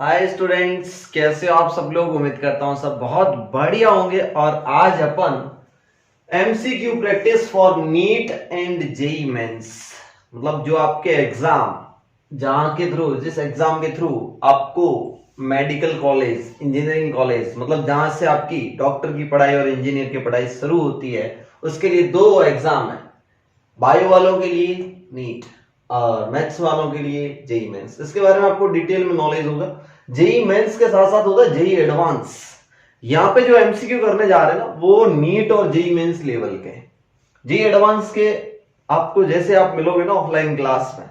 Hi students, कैसे हो आप सब लोग। उम्मीद करता हूँ सब बहुत बढ़िया होंगे। और आज अपन MCQ practice for NEET and JEE mains, मतलब जो आपके एग्जाम जहां के थ्रू, जिस एग्जाम के थ्रू आपको मेडिकल कॉलेज, इंजीनियरिंग कॉलेज, मतलब जहां से आपकी डॉक्टर की पढ़ाई और इंजीनियर की पढ़ाई शुरू होती है, उसके लिए दो एग्जाम है। बायो वालों के लिए नीट और मैथ्स वालों के लिए जेई मेंस। इसके बारे में आपको डिटेल में नॉलेज होगा। जेई मेंस के साथ साथ होता है जेई एडवांस। यहाँ पे जो एमसीक्यू करने जा रहे हैं ना, वो नीट और जेई मेंस लेवल के। जेई एडवांस के आपको जैसे आप मिलोगे ना ऑफलाइन क्लास में,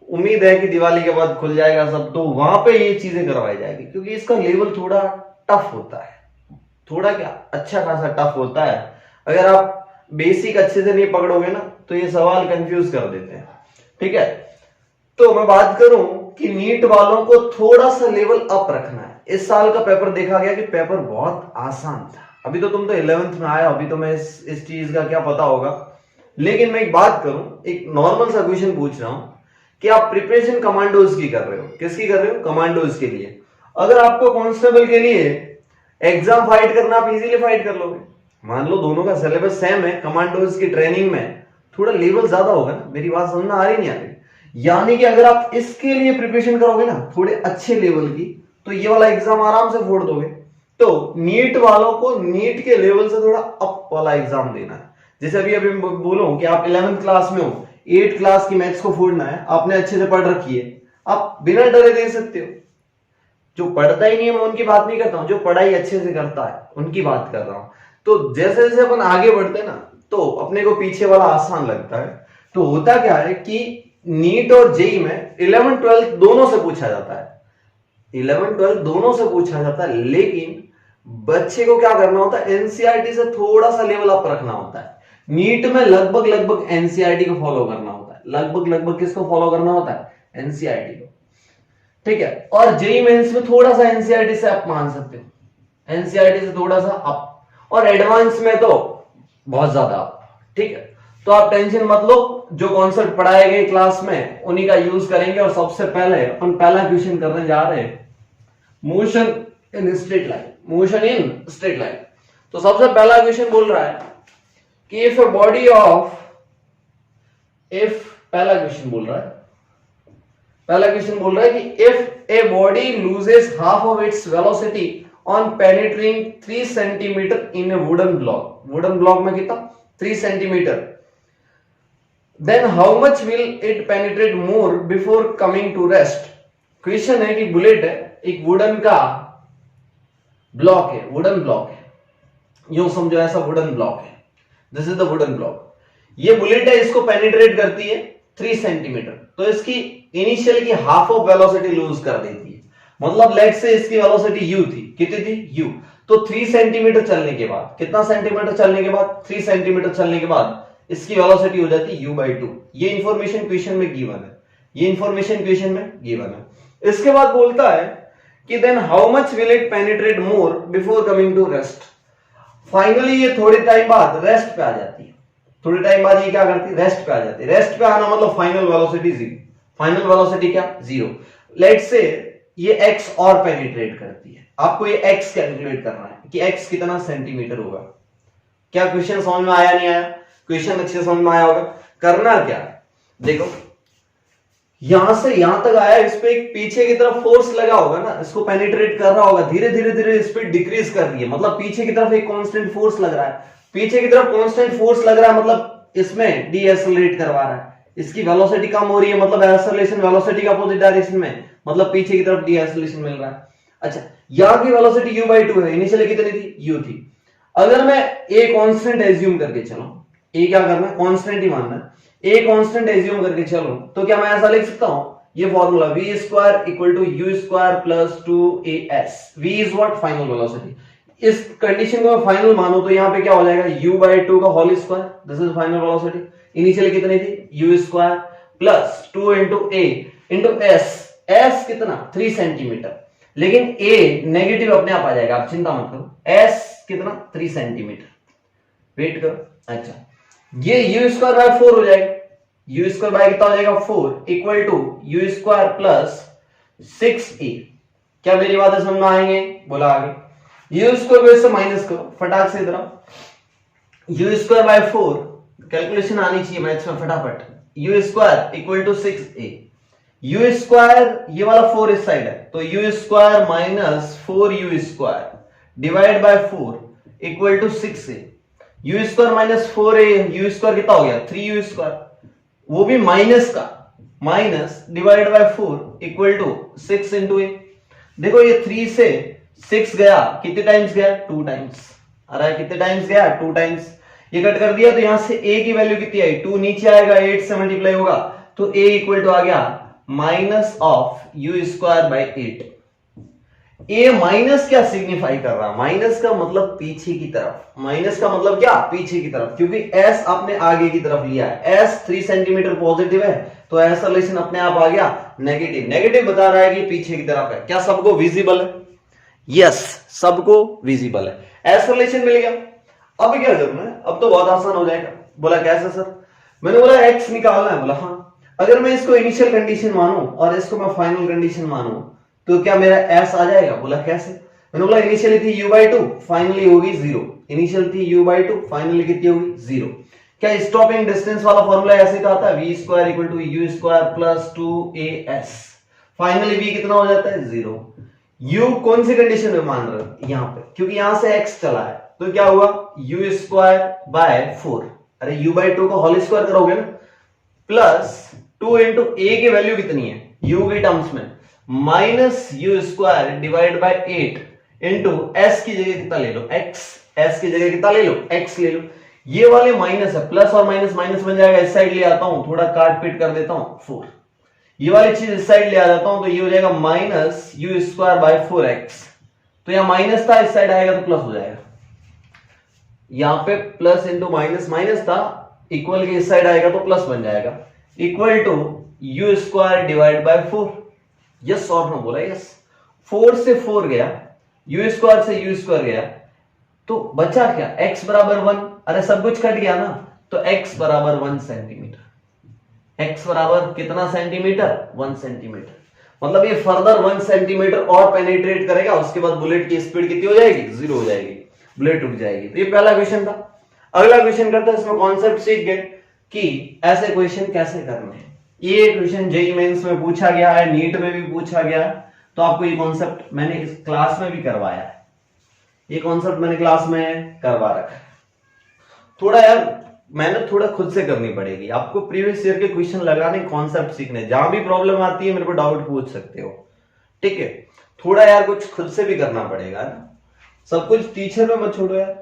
उम्मीद है कि दिवाली के बाद खुल जाएगा सब, तो वहां पे ये चीजें करवाई जाएगी, क्योंकि इसका लेवल थोड़ा टफ होता है। थोड़ा क्या, अच्छा खासा टफ होता है। अगर आप बेसिक अच्छे से नहीं पकड़ोगे ना, तो ये सवाल कंफ्यूज कर देते हैं। ठीक है, तो मैं बात करूं कि नीट वालों को थोड़ा सा लेवल अप रखना है। इस साल का पेपर देखा गया कि पेपर बहुत आसान था। अभी तो तुम तो 11th में आए हो, अभी तो मैं इस चीज का क्या पता होगा, लेकिन मैं एक बात करूं, एक नॉर्मल सा क्वेश्चन पूछ रहा हूं कि आप प्रिपरेशन कमांडोज की कर रहे हो। किसकी कर रहे हो? कमांडोज के लिए। अगर आपको कांस्टेबल के लिए एग्जाम फाइट करना, आप इजीली फाइट कर लोगे। मान लो दोनों का सिलेबस सेम है, कमांडोज की ट्रेनिंग में थोड़ा लेवल ज्यादा होगा ना। मेरी बात समझ में आ रही नहीं आ रही? यानी कि अगर आप इसके लिए प्रिपरेशन करोगे ना थोड़े अच्छे लेवल की, तो ये वाला एग्जाम आराम से फोड़ दोगे। तो नीट वालों को नीट के लेवल से थोड़ा अप वाला एग्जाम देना है। जैसे अभी अभी बोलो कि आप 11th क्लास में हो, 8th क्लास की मैथ्स को फोड़ना है, आपने अच्छे से पढ़ रखी है, आप बिना डरे दे सकते हो। जो पढ़ता ही नहीं है मैं उनकी बात नहीं करता हूं, जो पढ़ाई अच्छे से करता है उनकी बात कर रहा हूं। तो जैसे जैसे अपन आगे बढ़ते हैं ना, तो अपने को पीछे वाला आसान लगता है। तो होता क्या है कि नीट और जेई में 11 12 दोनों से पूछा जाता है। 11 12 दोनों से पूछा जाता है, लेकिन बच्चे को क्या करना होता है, एनसीईआरटी से थोड़ा सा लेवल अप रखना होता है। नीट में लगभग लगभग एनसीईआरटी को फॉलो करना होता है। लगभग लगभग किसको फॉलो करना होता है? एनसीईआरटी को। ठीक है, और जेई मेंस में थोड़ा सा एनसीईआरटी से आप मान सकते हो, एनसीईआरटी से थोड़ा सा अप, और एडवांस में तो बहुत ज्यादा अप। ठीक है, तो आप टेंशन मत लो, जो कॉन्सेप्ट पढ़ाए गए क्लास में उन्हीं का यूज करेंगे। और सबसे पहले अपन पहला क्वेश्चन करने जा रहे हैं, motion in straight line. Motion in straight line. तो सबसे पहला क्वेश्चन बोल रहा है कि if a body of, if पहला क्वेश्चन बोल रहा है, पहला क्वेश्चन बोल रहा है कि if a body loses half of its velocity on penetrating 3 centimetre in a wooden block, wooden block में कितना? 3 centimetre, then how much will it penetrate more before coming to rest. Question है कि bullet है, एक wooden का block है, wooden block है, यूं समझो ऐसा वुडन ब्लॉक है, this is the wooden block. ये बुलेट है, इसको पेनिट्रेट करती है 3 सेंटीमीटर, तो इसकी इनिशियल की हाफ ऑफ वेलोसिटी लूज कर देती है। मतलब लेट से इसकी वेलोसिटी u थी, कितनी थी? u। तो 3 सेंटीमीटर चलने के बाद, कितना सेंटीमीटर चलने के बाद? 3 सेंटीमीटर चलने के बाद इसकी वेलोसिटी हो जाती है u/2। ये इंफॉर्मेशन क्वेश्चन में गिवन है, ये इंफॉर्मेशन क्वेश्चन में गिवन है। इसके बाद बोलता है कि then how much will it penetrate more before coming to rest. Finally ये थोड़े टाइम बाद रेस्ट पे आ जाती है। थोड़े टाइम बाद ये क्या करती है? रेस्ट पे आ जाती है। रेस्ट पे आना मतलब फाइनल वेलोसिटी 0। फाइनल वेलोसिटी क्या? 0। लेट से ये x और पेनिट्रेट करती है। आपको ये x कैलकुलेट करना है कि x कितना सेंटीमीटर होगा। क्या क्वेश्चन समझ में आया? नहीं आया? क्वेश्चन अच्छे समझ में आया होगा। करना क्या है, देखो यहां से यहां तक आया, इस पे एक पीछे की तरफ फोर्स लगा होगा ना, इसको पेनिट्रेट कर रहा होगा, धीरे धीरे धीरे स्पीड डिक्रीज कर रही है, मतलब पीछे की तरफ एक कांस्टेंट फोर्स लग रहा है। पीछे की तरफ कांस्टेंट फोर्स लग रहा है मतलब इसमें डीएसेलरेट करवा रहा है, इसकी वेलोसिटी कम हो रही है, मतलब एक्सेलरेशन वेलोसिटी के अपोजिट डायरेक्शन में, मतलब पीछे की तरफ डीएसेलरेशन मिल रहा है। अच्छा, यहां की वेलोसिटी u/2 है, इनिशियली कितनी थी? u थी। अगर मैं a कांस्टेंट एज्यूम करके चलूं, a क्या करना है? कांस्टेंट ही मानना है। a कांस्टेंट एज्यूम करके चलूं तो क्या मैं ऐसा लिख सकता हूं, ये formula v square equal to u square plus 2as। v is what? Final velocity. इस कंडीशन को मैं फाइनल मानूं तो यहां पे क्या हो जाएगा? u/2 का whole square, this is final velocity. Initially कितनी थी? u square plus 2 into a into s। s कितना? 3 सेंटीमीटर, लेकिन a नेगेटिव अपने आप आ जाएगा, आप चिंता मत करो। s कितना? 3 सेंटीमीटर। वेट करो। अच्छा, ये u स्क्वायर बाय 4 हो जाएगा, u स्क्वायर बाय कितना हो जाएगा? 4 equal to u square plus 6a। क्या मेरी बातें समझ में आएंगे? बोला आगे। यू स्क्वायर को इससे माइनस करो फटाक से इधर। यू स्क्वायर बाय 4, कैलकुलेशन आनी चाहिए मैथ्स में फटाफट। U square equal to 6a। U square ये वाला 4 इस साइड है, तो u square minus 4u square divide by 4 equal to 6a। U square minus 4a, u square कितना हो गया 3u स्क्वायर, वो भी माइनस का, minus divide by 4 equal to 6 into a. देखो ये 3 से 6 गया, कितने टाइम्स गया 2 टाइम्स। अरे कितने टाइम्स गया 2 टाइम्स। ये कट कर दिया तो यहां से a की वैल्यू कितनी आई 2, नीचे आएगा 8 से मल्टीप्लाई होगा, तो a इक्वल टू आ गया minus of you square by 8। A minus क्या सिग्निफाई कर रहा है? माइनस का मतलब पीछे की तरफ। माइनस का मतलब क्या? पीछे की तरफ, क्योंकि एस आपने आगे की तरफ लिया है। एस 3 सेंटीमीटर पॉजिटिव है, तो ऐसा रिलेशन अपने आप आ गया नेगेटिव। नेगेटिव बता रहा है कि पीछे की तरफ है। क्या सबको विजिबल है? यस, सबको विजिबल है। ऐसा रिलेशन मिल गया। अब क्या करना है? अब तो बहुत आसान हो जाएगा। बोला कैसे सर? मैंने बोला एक्स निकालना है। बोला हाँ। अगर मैं इसको इनिशियल कंडीशन मानूं और इसको मैं फाइनल कंडीशन मानूं तो क्या मेरा एस आ जाएगा? बोला कैसे? मैंने बोला इनिशियली थी u/2, फाइनली होगी 0। इनिशियल थी u/2, फाइनली कितनी होगी 0। क्या स्टॉपिंग डिस्टेंस वाला फॉर्मूला ऐसे का आता है v square equal to u square plus 2as। Finally v कितना हो जाता है 0। u कौन सी कंडीशन में मान रहे हो? यहां पे, क्योंकि यहां से x चला है, तो क्या हुआ u स्क्वायर बाय 4। अरे u/2 को होल स्क्वायर करोगे ना, प्लस 2 इंटू a की वैल्यू कितनी है u के टर्म्स में, minus you square divide bye 8 into S की जगह कितना ले लो x। एस की जगह कितना ले लो x ले लो। ये वाले माइनस है, प्लस और माइनस माइनस बन जाएगा, इस साइड ले आता हूं, थोड़ा काट पीट कर देता हूं 4। ये वाली चीज इस साइड ले आ जाता हूं, तो ये हो जाएगा minus you square by 4x। तो यहां माइनस था, इस साइड आएगा तो प्लस हो जाएगा। यहां पे प्लस इंटू माइनस, माइनस था, इक्वल के इस साइड आएगा तो प्लस बन जाएगा, equal to u square divide by 4। Yes और नो? बोला यस। 4 से 4 गया, यू स्क्वायर से यू स्क्वायर गया, तो बचा क्या x बराबर 1। अरे सब कुछ कट गया ना, तो x बराबर 1 सेंटीमीटर। x बराबर कितना सेंटीमीटर? 1 सेंटीमीटर। मतलब ये फर्दर 1 सेंटीमीटर और पेनिट्रेट करेगा, उसके बाद बुलेट की स्पीड कितनी हो जाएगी? 0 हो जाएगी, बुलेट रुक जाएगी। तो ये पहला क्वेश्चन था। अगला क्वेश्चन करते हैं, इसमें कॉन्सेप्ट सीख गए कि ऐसे क्वेश्चन कैसे करने हैं। ये क्वेश्चन जेईई मेंस में पूछा गया है, नीट में भी पूछा गया है, तो आपको ये कॉन्सेप्ट मैंने इस क्लास में भी करवाया है। ये कॉन्सेप्ट मैंने क्लास में करवा रखा है। थोड़ा यार मेहनत थोड़ा खुद से करनी पड़ेगी आपको, प्रीवियस ईयर के क्वेश्चन लगाने, कॉन्सेप्ट सीखने। जहां भी प्रॉब्लम आती है मेरे को डाउट पूछ सकते हो, ठीक है? थोड़ा यार कुछ खुद से भी करना पड़ेगा ना, सब कुछ टीचर पे मत छोड़ो यार।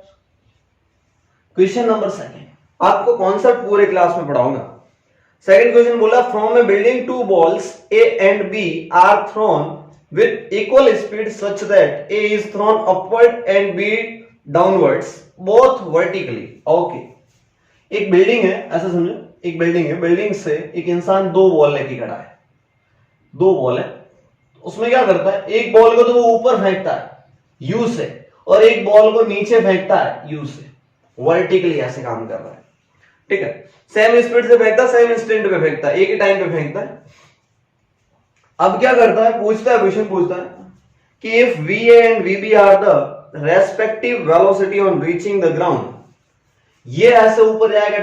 क्वेश्चन नंबर 2, आपको कॉन्सेप्ट पूरे क्लास में पढ़ाऊंगा। सेकंड क्वेश्चन बोला, from A building 2 balls A and B are thrown with equal speed such that A is thrown upward and B downwards both vertically. Okay. एक बिल्डिंग है, ऐसा समझो, एक बिल्डिंग है, बिल्डिंग से एक इंसान 2 बॉल लेके खड़ा है। 2 बॉल है, उसमें क्या करता है, एक बॉल को तो वो ऊपर फेंकता है यू से, और एक बॉल को नीचे फेंकता है यू से। वर्टिकली ऐसे काम कर रहा है, ठीक है? सेम स्पीड से फेंकता, सेम इंस्टेंट पे फेंकता है, एक ही टाइम पे फेंकता है। अब क्या करता है, पूछता है, क्वेश्चन पूछता है कि if VA and VB are the respective velocity on reaching the ground, ये ऐसे ऊपर जाएगा,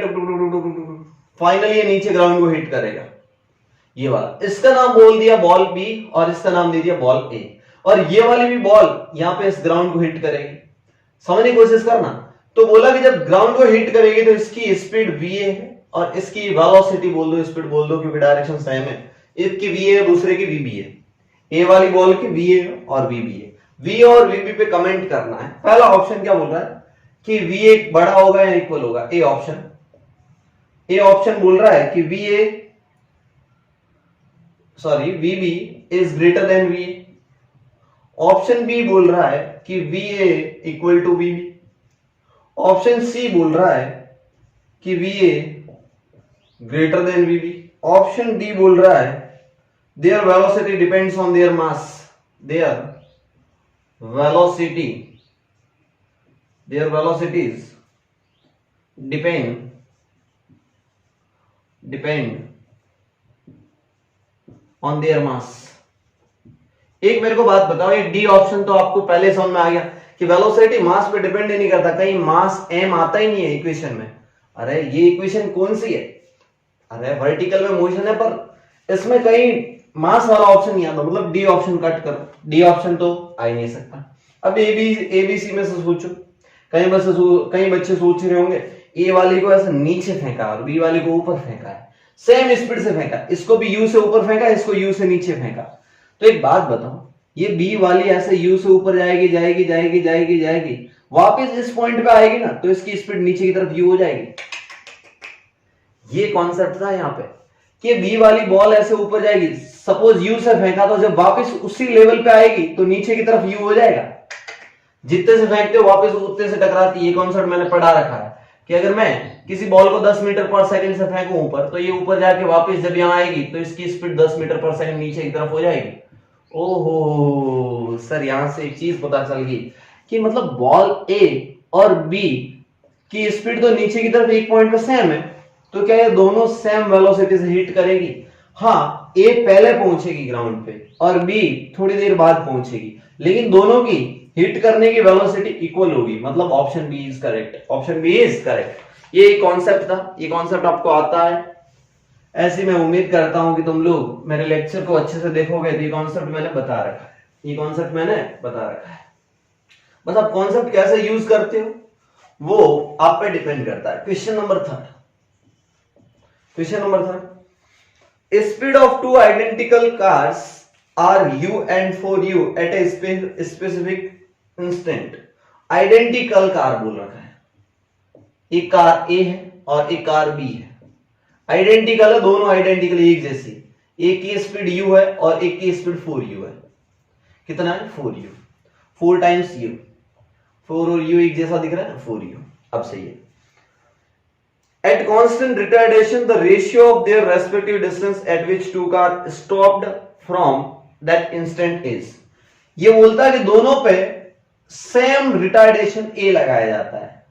फाइनली ये नीचे ग्राउंड को हिट करेगा, ये वाला। इसका नाम बोल दिया बॉल B और इसका नाम दे दिया बॉल A, और ये वाली भी बॉल यहां पे इस ग्राउंड को हिट करेगी। समझने की कोशिश करना। तो बोला कि जब ग्राउंड को हिट करेगी तो इसकी स्पीड VA है और इसकी वेलोसिटी बोल दो, स्पीड बोल दो, क्योंकि डायरेक्शन सेम है। एक की VA है, दूसरे की VB है। ए वाली बॉल की VA और VB है। VA और VB पे कमेंट करना है। पहला ऑप्शन क्या बोल रहा है कि VA बड़ा होगा या इक्वल होगा? A option. ए ऑप्शन बोल रहा है कि VB is greater than VA। Option B बोल रहा है कि VA equal to VB। Option C बोल रहा है कि VA greater than VB। Option D बोल रहा है their velocity depends on their mass. Their velocities depend on their mass. एक मेरे को बात बताओ, ये डी ऑप्शन तो आपको पहले समझ में आ गया कि वेलोसिटी मास पे डिपेंड ही नहीं करता, कहीं मास m आता ही नहीं है इक्वेशन में। अरे ये इक्वेशन कौन सी है? अरे वर्टिकल में मोशन है, पर इसमें कहीं मास वाला ऑप्शन नहीं आता, मतलब डी ऑप्शन कट करो, डी ऑप्शन तो आ ही नहीं सकता। अब एबीसी में से सोचो, कई बच्चे सोच रहे होंगे ए वाली को ऐसे नीचे फेंका और बी वाली को ऊपर फेंका है, सेम स्पीड से फेंका, इसको भी यू से ऊपर फेंका, इसको यू से नीचे फेंका। तो एक बात बताओ, ये बी वाली ऐसे यू से ऊपर जाएगी जाएगी जाएगी जाएगी जाएगी, वापस इस पॉइंट पे आएगी ना, तो इसकी स्पीड नीचे की तरफ यू हो जाएगी। ये कॉन्सेप्ट था यहाँ पे कि बी वाली बॉल ऐसे ऊपर जाएगी, सपोज यू से फेंका, तो जब वापस उसी लेवल पे आएगी तो नीचे की तरफ यू हो जाएगा। जितने से फेंकते हो वापस उतने से टकराती है। ये कॉन्सेप्ट मैंने पढ़ा रखा है कि अगर मैं किसी बॉल को 10 मीटर पर सेकंड से फेंकूं ऊपर, तो ये ऊपर जाके वापस जब यहाँ आएगी तो इसकी स्पीड 10 मीटर पर सेकंड नीचे की तरफ हो जाएगी। ओहो सर, यहां से एक चीज पता चल गई कि मतलब बॉल ए और बी की स्पीड तो नीचे की तरफ एक पॉइंट पे सेम है, तो क्या ये दोनों सेम वेलोसिटी से हिट करेगी? हाँ, ए पहले पहुंचेगी ग्राउंड पे और बी थोड़ी देर बाद पहुंचेगी, लेकिन दोनों की हिट करने की वेलोसिटी इक्वल होगी, मतलब option B is correct, option B is correct. ये कॉन्सेप्ट था, ये कॉन्सेप्ट आपको आता है। ऐसी मैं उम्मीद करता हूं कि तुम लोग मेरे लेक्चर को अच्छे से देखोगे। तो ये कॉन्सेप्ट मैंने बता रखा है, ये कॉन्सेप्ट मैंने बता रखा है। बस आप कॉन्सेप्ट कैसे यूज करते हो वो आप पे डिपेंड करता है। Question number third, question number third, speed of two identical cars are u and for u at a specific instant। Identical car बोल रखा है, एक कार A है और एक कार B है, आइडेंटिकल है, दोनों आइडेंटिकल एक जैसी, एक की स्पीड u है और एक की स्पीड 4u है। कितना है? 4u, 4 टाइम्स u, 4 और u एक जैसा दिख रहा है, 4u। अब सही है। At constant retardation, the ratio of their respective distance at which two cars stopped from that instant is। ये बोलता है कि दोनों पे सेम रिटार्डेशन a लगाया जाता है,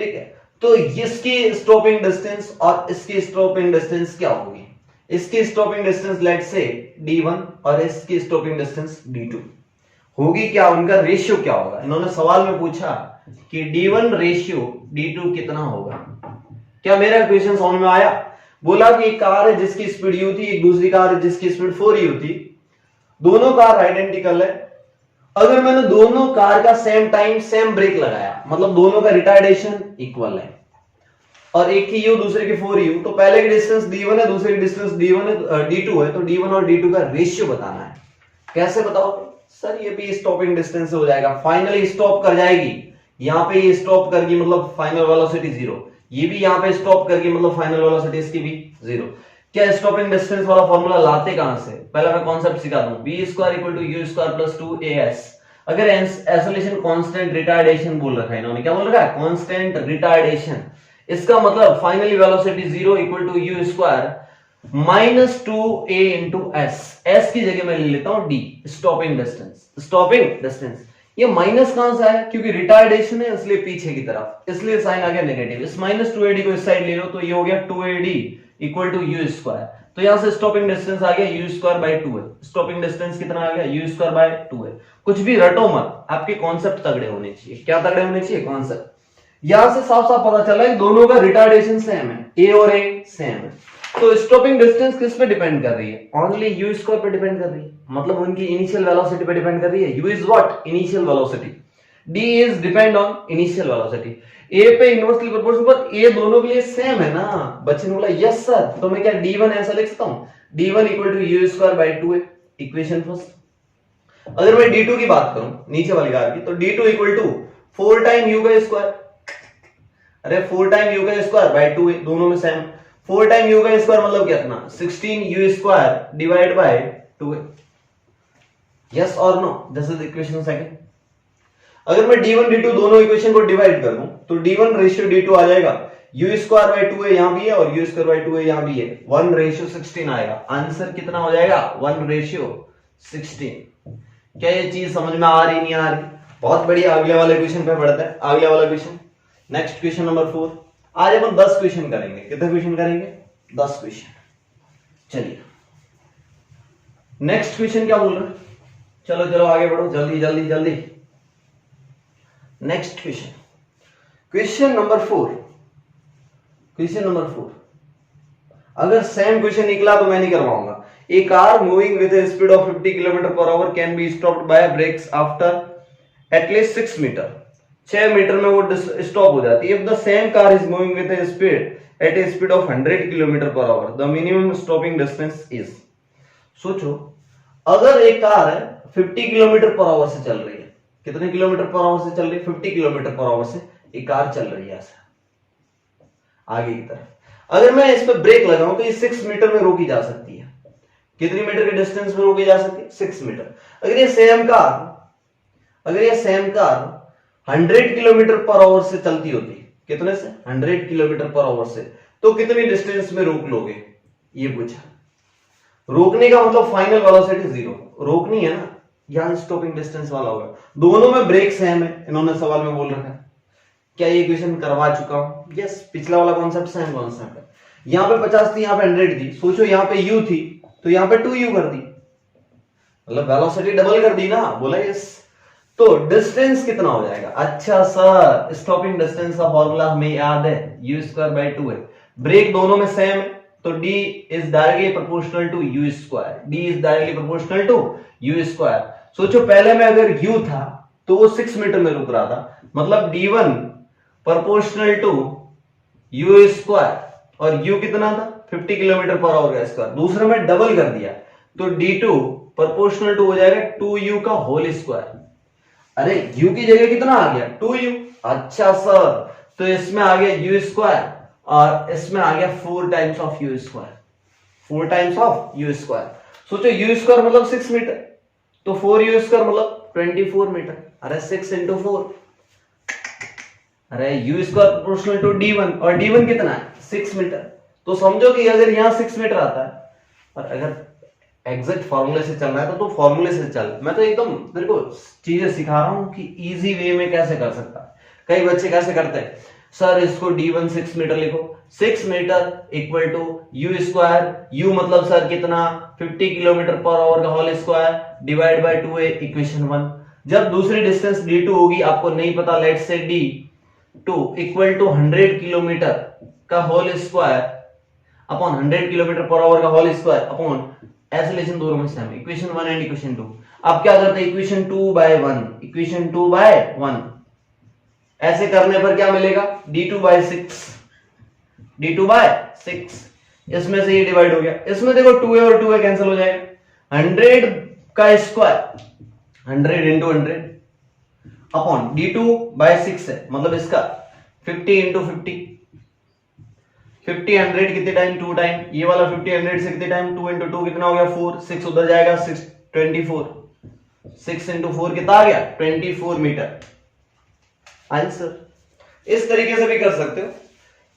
ठीक है? तो इसकी स्टॉपिंग डिस्टेंस और इसकी स्टॉपिंग डिस्टेंस क्या होगी? इसकी स्टॉपिंग डिस्टेंस लेट से d1 और इसकी स्टॉपिंग डिस्टेंस d2 होगी। क्या उनका रेशियो क्या होगा? इन्होंने सवाल में पूछा कि d1 रेशियो d2 कितना होगा। क्या मेरा क्वेश्चन समझ में आया? बोला कि एक कार है जिसकी स्पीड u थी, एक दूसरी कार है जिसकी स्पीड 4u थी, दोनों कार आइडेंटिकल है। अगर मैंने दोनों कार का सेम टाइम सेम ब्रेक लगाया, मतलब दोनों का रिटार्डेशन इक्वल है, और एक की u दूसरे की 4u, तो पहले की डिस्टेंस d1 है, दूसरे की डिस्टेंस d1 है, d2 है, तो d1 और d2 का रेशियो बताना है। कैसे बताओगे? सर ये भी स्टॉपिंग डिस्टेंस से हो जाएगा, फाइनली स्टॉप कर जाएगी, यहां पे ये स्टॉप करगी मतलब फाइनल वेलोसिटी 0, ये भी यहां पे स्टॉप करके मतलब फाइनल वेलोसिटी इसकी भी 0। क्या स्टॉपिंग डिस्टेंस वाला फॉर्मूला लाते कहां से? पहला मैं कॉन्सेप्ट सिखा दूं, b square equal to u square plus 2as। अगर एक्सेलरेशन कांस्टेंट रिटार्डेशन बोल रखा है इन्होंने, क्या बोल रखा है? कांस्टेंट रिटार्डेशन, इसका मतलब finally velocity 0 equal to u square minus 2a into s की जगह मैं ले लेता हूं d, stopping distance. Stopping distance ये माइनस कहां से आया? क्योंकि रिटार्डेशन है इसलिए पीछे की तरफ, इसलिए साइन आ गया नेगेटिव। इस माइनस 2ad को इस साइड ले लो तो ये हो गया 2ad equal to u square. तो यहां से स्टॉपिंग डिस्टेंस आ गया u स्क्वायर बाय 2 है। स्टॉपिंग डिस्टेंस कितना आ गया? u स्क्वायर बाय 2 है। कुछ भी रटो मत, आपके कॉन्सेप्ट तगड़े होने चाहिए। क्या तगड़े होने चाहिए? कॉन्सेप्ट। यहां से साफ साफ पता चला है दोनों का रिटार्डेशन सेम है, a और a सेम है। तो स्टॉपिंग डिस्टेंस किस पे डिपेंड कर रही है? ओनली u स्क्वायर पे डिपेंड कर रही है, मतलब उनकी इनिशियल वेलोसिटी पे डिपेंड कर रही है। u is what? Initial velocity. d is depend on initial velocity. a पे इनवर्सली प्रोपोर्शनल, पर a दोनों के लिए सेम है ना। बच्चे ने बोला यस सर, तो मैं क्या d1 ऐसा लिख सकता हूं? d1 equal to u square by 2 है, इक्वेशन फर्स्ट। अगर मैं d2 की बात करूं नीचे वाली कार की, तो d2 equal to 4 time u का स्क्वायर। अरे 4 टाइम u का स्क्वायर बाय 2 है, दोनों में सेम। 4 टाइम u का स्क्वायर मतलब कितना? 16 u स्क्वायर डिवाइड बाय 2 है। यस और no? This is equation second. अगर मैं d1 d2 दोनों इक्वेशन को डिवाइड कर दूं तो d1 रेशियो d2 आ जाएगा, u स्क्वायर बाय 2 है यहां भी है और u स्क्वायर बाय 2 है यहां भी है, 1 रेशियो 16 आएगा। आंसर कितना हो जाएगा? 1 रेशियो 16। क्या ये चीज समझ में आ रही नहीं आ रही? बहुत बढ़िया। अगले वाले क्वेश्चन पे बढ़ते हैं। अगले वाला क्वेश्चन, नेक्स्ट क्वेश्चन नंबर 4। आज अपन 10 क्वेश्चन करेंगे। कितने क्वेश्चन करेंगे? 10 क्वेश्चन। चलिए नेक्स्ट क्वेश्चन क्या बोल रहा है? चलो चलो आगे बढ़ो, जल्दी जल्दी जल्दी। Next question, question number 4। Question number 4, अगर सेम क्वेश्चन निकला तो मैं नहीं करवाऊंगा। A car moving with a speed of 50 kilometre per hour can be stopped by brakes after at least 6 metre. 6 metre में वो स्टॉप हो जाती है। If the same car is moving with a speed at a speed of 100 kilometre per hour, the minimum stopping distance is. सोचो, अगर एक car है 50 kilometre per our से चल रही है, कितने किलोमीटर पर आवर से चल रही है? 50 किलोमीटर पर आवर से एक कार चल रही है ऐसा आगे की तरफ। अगर मैं इस पे ब्रेक लगाऊं तो ये 6 मीटर में रोकी जा सकती है। कितनी मीटर के डिस्टेंस में रोकी जा सकती है? 6 मीटर। अगर ये same car 100 kilometre per our से चलती होती, कितने से? 100 किलोमीटर पर आवर से, तो कितनी डिस्टेंस में रोक लोगे? ये पूछा। रोकने का मतलब फाइनल वेलोसिटी 0, रोकनी है ना, यहां स्टॉपिंग डिस्टेंस वाला होगा। दोनों में ब्रेक सेम है, इन्होंने सवाल में बोल रखा है। क्या ये क्वेश्चन करवा चुका हूं? यस, पिछला वाला कॉन्सेप्ट सेम कॉन्सेप्ट है। यहां पे 50 थी, यहां पे 100 थी। सोचो यहां पे u थी तो यहां पे 2u कर दी, मतलब वेलोसिटी डबल कर दी ना। बोला यस। तो डिस्टेंस कितना हो जाएगा? अच्छा सर, स्टॉपिंग डिस्टेंस का फॉर्मूला हमें याद है, u²/2 है। ब्रेक दोनों में सेम है तो d is directly proportional to u²। d is directly proportional to u²। सोचो पहले में अगर u था तो वो 6 मीटर में रुक रहा था, मतलब d1 प्रोपोर्शनल टू u² और u कितना था? 50 किलोमीटर पर आवर का स्क्वायर। दूसरे में डबल कर दिया तो d2 प्रोपोर्शनल टू हो जाएगा 2u का होल स्क्वायर। अरे u की जगह कितना आ गया? 2u। अच्छा सर, तो इसमें आ गया u² और इसमें आ गया 4 times of u²। 4 times of u²। सोचो u² मतलब 6 मीटर, तो 4u² मतलब 24 मीटर। अरे 6 × 4, अरे u² प्रोपोर्शनल टू d1 और d1 कितना है? 6 मीटर। तो समझो कि अगर यहां 6 मीटर आता है और अगर एग्जैक्ट फॉर्मूले से चलना है तो फॉर्मूले से चल। मैं तो एकदम तेरे को चीजें सिखा रहा हूं कि इजी वे में कैसे कर सकता है। कई बच्चे कैसे करते हैं, सर इसको d1 6 मीटर लिखो। 6 metre equal to u², u मतलब सर कितना? 50 किलोमीटर पर आवर का whole square divide by 2a, equation 1। जब दूसरी डिस्टेंस d2 होगी, आपको नहीं पता, let say d2 equal to 100 kilometre का whole square upon 100 kilometre per hour का होल स्क्वायर अपॉन, ऐसे लेशन दोनों में सेम, इक्वेशन 1 एंड इक्वेशन 2। अब क्या करते हैं? Equation 2/1, equation 2/1। ऐसे करने पर क्या मिलेगा? d2/6, d2/6। इसमें से ये डिवाइड हो गया, इसमें देखो 2a और 2a कैंसिल हो जाएगा। 100 का स्क्वायर 100 × 100 अपॉन d2/6 है, मतलब इसका 50 × 50। 50 100 कितने टाइम? 2 टाइम। ये वाला 50 100 से कितने टाइम? 2 × 2 कितना हो गया? 4। 6 उधर जाएगा, 6 24। 6 × 4 कितना आ गया? 24 मीटर। आंसर। इस तरीके से भी कर सकते हो।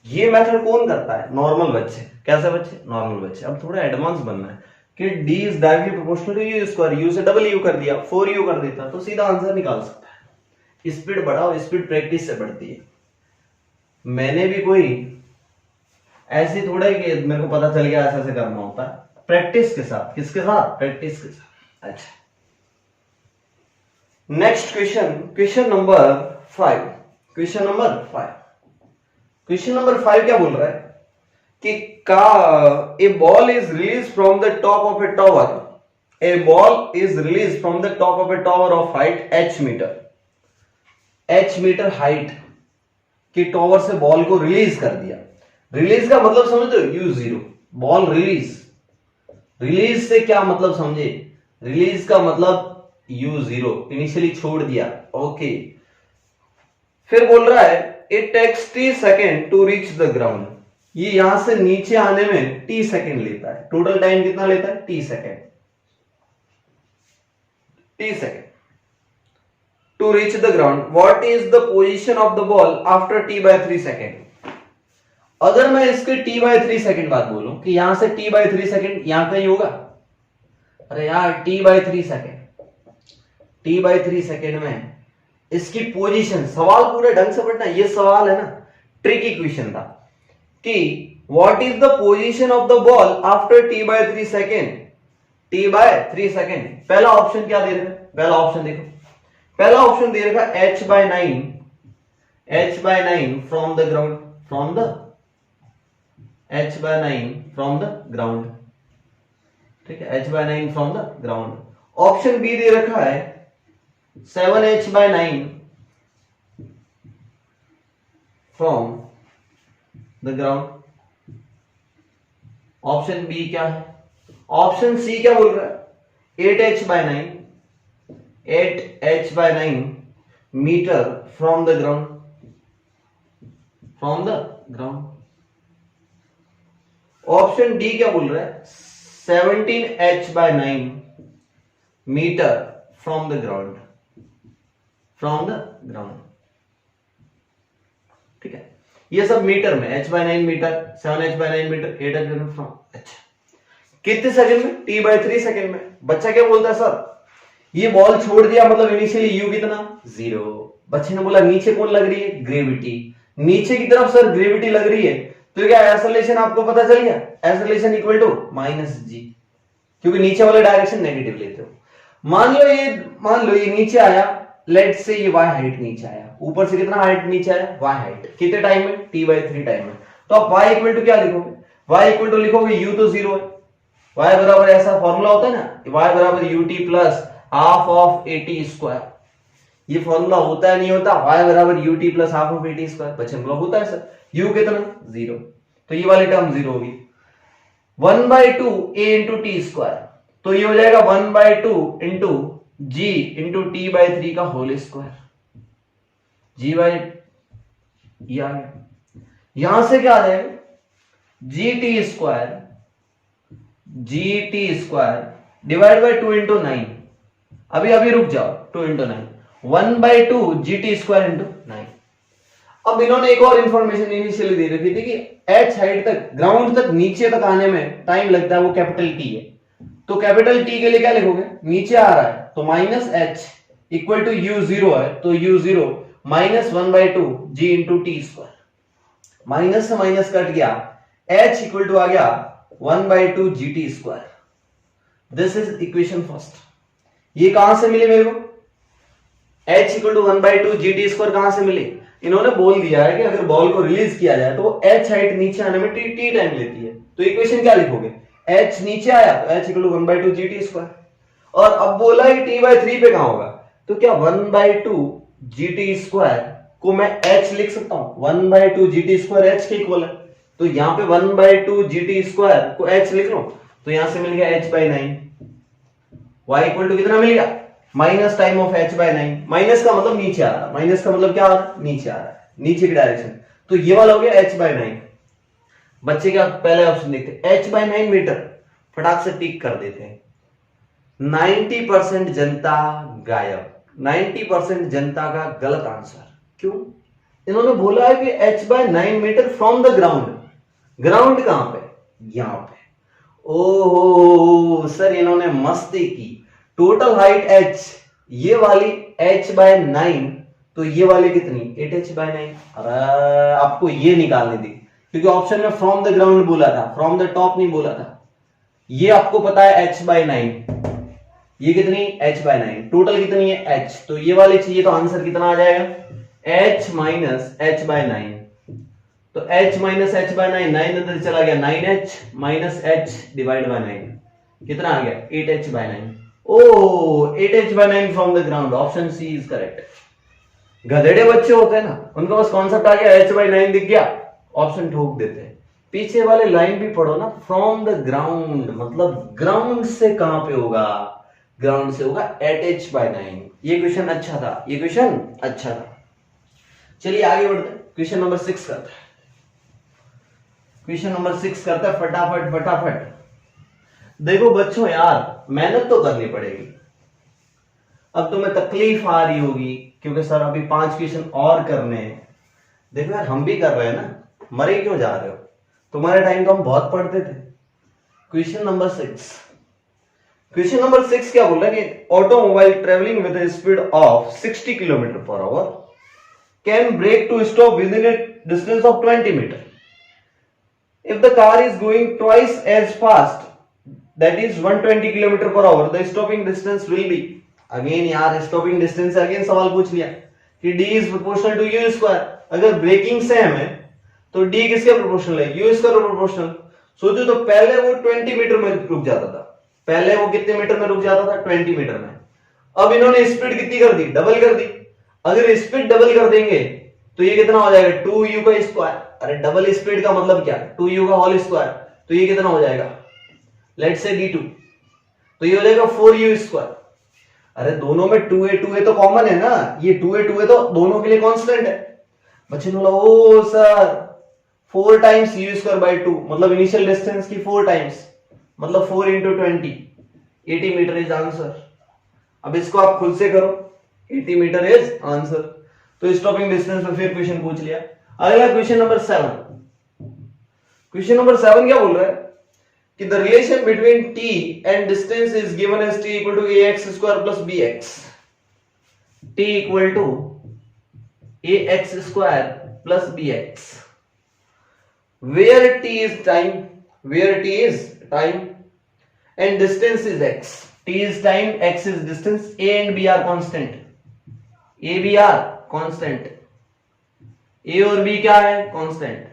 ये मेथड कौन करता है? नॉर्मल बच्चे। कैसे बच्चे? नॉर्मल बच्चे। अब थोड़ा एडवांस बनना है कि d is directly proportional to u², u से डबल u कर दिया, 4u कर देता तो सीधा आंसर निकाल सकता है। स्पीड बढ़ाओ, स्पीड प्रैक्टिस से बढ़ती है। मैंने भी कोई ऐसी थोड़ा ही कि मेरे को पता चल गया ऐसे ऐसे करना होता है, प्रैक्टिस के साथ। किसके साथ? प्रैक्टिस के साथ। अच्छा, next question, question number 5। Question number 5, question number 5 क्या बोल रहा है कि a ball is release from the top of a tower. A ball is release from the top of a tower of height h metre. h metre height की tower से ball को release कर दिया। रिलीज का मतलब समझते हो? u0। Ball release, release से क्या मतलब समझे? रिलीज का मतलब u0, इनिशियली छोड़ दिया। ओके, फिर बोल रहा है it takes t second to reach the ground. ये यहां से नीचे आने में t सेकेंड लेता है। टोटल टाइम कितना लेता है? t second. t second to reach the ground. What is the position of the ball after t/3 second. अगर मैं इसके t/3 सेकेंड बात बोलूं कि यहां से t/3 सेकेंड यहां कहीं होगा? अरे यार t/3 सेकेंड, t/3 सेकेंड में इसकी पोजीशन, सवाल पूरे ढंग से पढ़ना। ये सवाल है ना, ट्रिकी क्वेश्चन था कि what is the position of the ball after t/3 second t/3 second. पहला ऑप्शन क्या दे रखा है, पहला ऑप्शन देखो, पहला ऑप्शन दे रखा है h/9 from the ground, from the ground, ठीक है, h/9 from the ground. Option B दे रखा है 7h/9 from the ground. Option B क्या है, ऑप्शन सी क्या बोल रहा है 8h/9 metre from the ground, option D क्या बोल रहा है 17h/9 metre from the ground, ठीक है। ये सब मीटर में, h/9 metre, 7h/9 metre, 8h/9 from. अच्छा, कितने सेकंड में, t/3 सेकंड में। बच्चा क्या बोलता है सर, ये बॉल छोड़ दिया मतलब इनिशियली u कितना 0। बच्चे ने बोला नीचे कौन लग रही है, ग्रेविटी, नीचे की तरफ सर ग्रेविटी लग रही है, तो क्या एक्सेलरेशन आपको पता चल गया, एक्सेलरेशन इक्वल टू -g, क्योंकि नीचे वाले डायरेक्शन नेगेटिव लेते हो। मान लो ये नीचे आया, लेट से ये y हाइट नीचे आया, ऊपर से कितना हाइट नीचे आया, y हाइट, कितने टाइम में, t/3 टाइम में। तो आप y इक्वल टू क्या लिखोगे, y इक्वल टू लिखोगे u तो 0 है, y बराबर ऐसा फॉर्मूला होता है ना, y बराबर ut plus half of at square. ये फॉर्मूला होता है नहीं होता, y बराबर ut plus half of at square. बच्चे हम लोग होता है सर, u कितना 0, तो ये वाली टर्म 0 होगी। 1/2 a इंटू टी स्क्वायर, तो ये हो जाएगा 1/2 इंटू g इंटू t/3 का होल स्क्वायर, g बाई ये आ गया। यहां से क्या आ जाएगा gt square divide by 2 into 9। अभी रुक जाओ, 2 इंटू 9, 1/2 gt स्क्वायर इंटू 9। अब इन्होंने एक और इंफॉर्मेशन इनिशियली दे रखी थी कि h हाइट तक, ग्राउंड तक, नीचे तक आने में टाइम लगता है, वो कैपिटल T है। तो कैपिटल T के लिए क्या लिखोगे, नीचे आ रहा है तो -h इक्वल टू u0 है, तो u0 -1/2 g into t square. Minus से माइनस कट गया, h इक्वल टू आ गया 1/2 gt square. This is equation first. ये कहां से मिले मेरे को, h equal to 1/2 gt square कहां से मिले, इन्होंने बोल दिया है कि अगर बॉल को रिलीज किया जाए तो वो h हाइट नीचे आने में t टाइम लेती है। तो इक्वेशन क्या लिखोगे, h नीचे आया तो h equal to 1/2 gt square, और अब बोला है t/3 पे कहां होगा, तो क्या 1/2 gt स्क्वायर को मैं h लिख सकता हूं, 1/2 gt स्क्वायर h के इक्वल है, तो यहां पे 1/2 gt स्क्वायर को h लिख लो, तो यहां से मिल गया h/9। y इक्वल टू कितना मिल गया, minus time of h/9। Minus का मतलब नीचे आ रहा है, माइनस का मतलब क्या आ रहा है, नीचे आ रहा है, नीचे की डायरेक्शन, तो ये वाला हो गया h/9। बच्चे क्या पहले ऑप्शन देखते, h/9 मीटर, फटाक से टिक कर देते हैं। 90% जनता गायब, 90% जनता का गलत आंसर। क्यों, इन्होंने बोला है कि h/9 metre from the ground, ground कहां पे, यहां पे। ओहो सर, इन्होंने मस्ती की, टोटल हाइट h, ये वाली h/9, तो ये वाली कितनी 8h/9। अरे आपको ये निकालनी थी, क्योंकि ऑप्शन में फ्रॉम द ग्राउंड बोला था, फ्रॉम द टॉप नहीं बोला था। ये आपको पता है h/9, ये कितनी h/9, टोटल कितनी है h, तो ये वाली चाहिए, तो आंसर कितना आ जाएगा h माइनस h/9। तो h माइनस h/9, 9 अंदर चला गया, 9h minus h divide by 9 कितना आ गया 8h/9। Oh 8h/9 from the ground, option C is correct. गधेड़े बच्चे होते हैं ना, उनको बस कॉन्सेप्ट आ गया, h/9 दिख गया, ऑप्शन ठोक देते हैं। पीछे वाले लाइन भी पढ़ो ना, फ्रॉम द ग्राउंड मतलब ग्राउंड से कहां पे होगा, ग्राउंड से होगा 8h/9। ये क्वेश्चन अच्छा था, ये क्वेश्चन अच्छा था। चलिए आगे बढ़ते हैं, क्वेश्चन नंबर 6 करते हैं, क्वेश्चन नंबर 6 करते हैं फटाफट फटाफट। देखो बच्चों यार, मेहनत तो करनी पड़ेगी। अब तुम्हें तकलीफ आ रही होगी क्योंकि सर अभी 5 क्वेश्चन और करने हैं। देखो यार, हम भी कर रहे हैं ना, मरे क्यों जा रहे हो, तुम्हारे टाइम तो हम बहुत पढ़ते थे। क्वेश्चन नंबर 6, क्वेश्चन नंबर 6 क्या बोल रहा है कि automobile travelling with a speed of 60 km/h can brake to stop within a distance of 20 metre. If the car is going twice as fast, that is 120 kilometre per hour, the stopping distance will be, again यार stopping distance से again सवाल पूछ लिया कि d is proportional to u square, अगर braking same है तो d किसके प्रोपोर्शनल है, u स्क्वायर प्रोपोर्शनल। सोचो तो पहले वो 20 मीटर में रुक जाता था, पहले वो कितने मीटर में रुक जाता था, 20 मीटर में। अब इन्होंने स्पीड कितनी कर दी, डबल कर दी। अगर स्पीड डबल कर देंगे तो ये कितना हो जाएगा, 2u का स्क्वायर। अरे डबल स्पीड का मतलब क्या, 2u का होल स्क्वायर, तो ये कितना हो जाएगा, लेट्स से d2, तो ये हो जाएगा 4u स्क्वायर। अरे दोनों में 2a तो कॉमन है ना, ये 2a तो दोनों के लिए कांस्टेंट है। बच्चे ने बोला oh sir 4 times u square by 2, मतलब इनिशियल डिस्टेंस की 4 टाइम्स, मतलब 4 into 20, 80 मीटर इज आंसर। अब इसको आप खुद से करो, 80 मीटर इज आंसर। तो स्टॉपिंग डिस्टेंस में फिर क्वेश्चन पूछ लिया। अगला क्वेश्चन नंबर 7। क्वेश्चन नंबर 7 क्या बोल रहा है कि the relation between t and distance is given as t equal to ax square plus bx, t equal to ax square plus bx, where t is time, where t is time and distance is x, t is time, x is distance, a and b are constant, a b are constant, a और b क्या है, constant,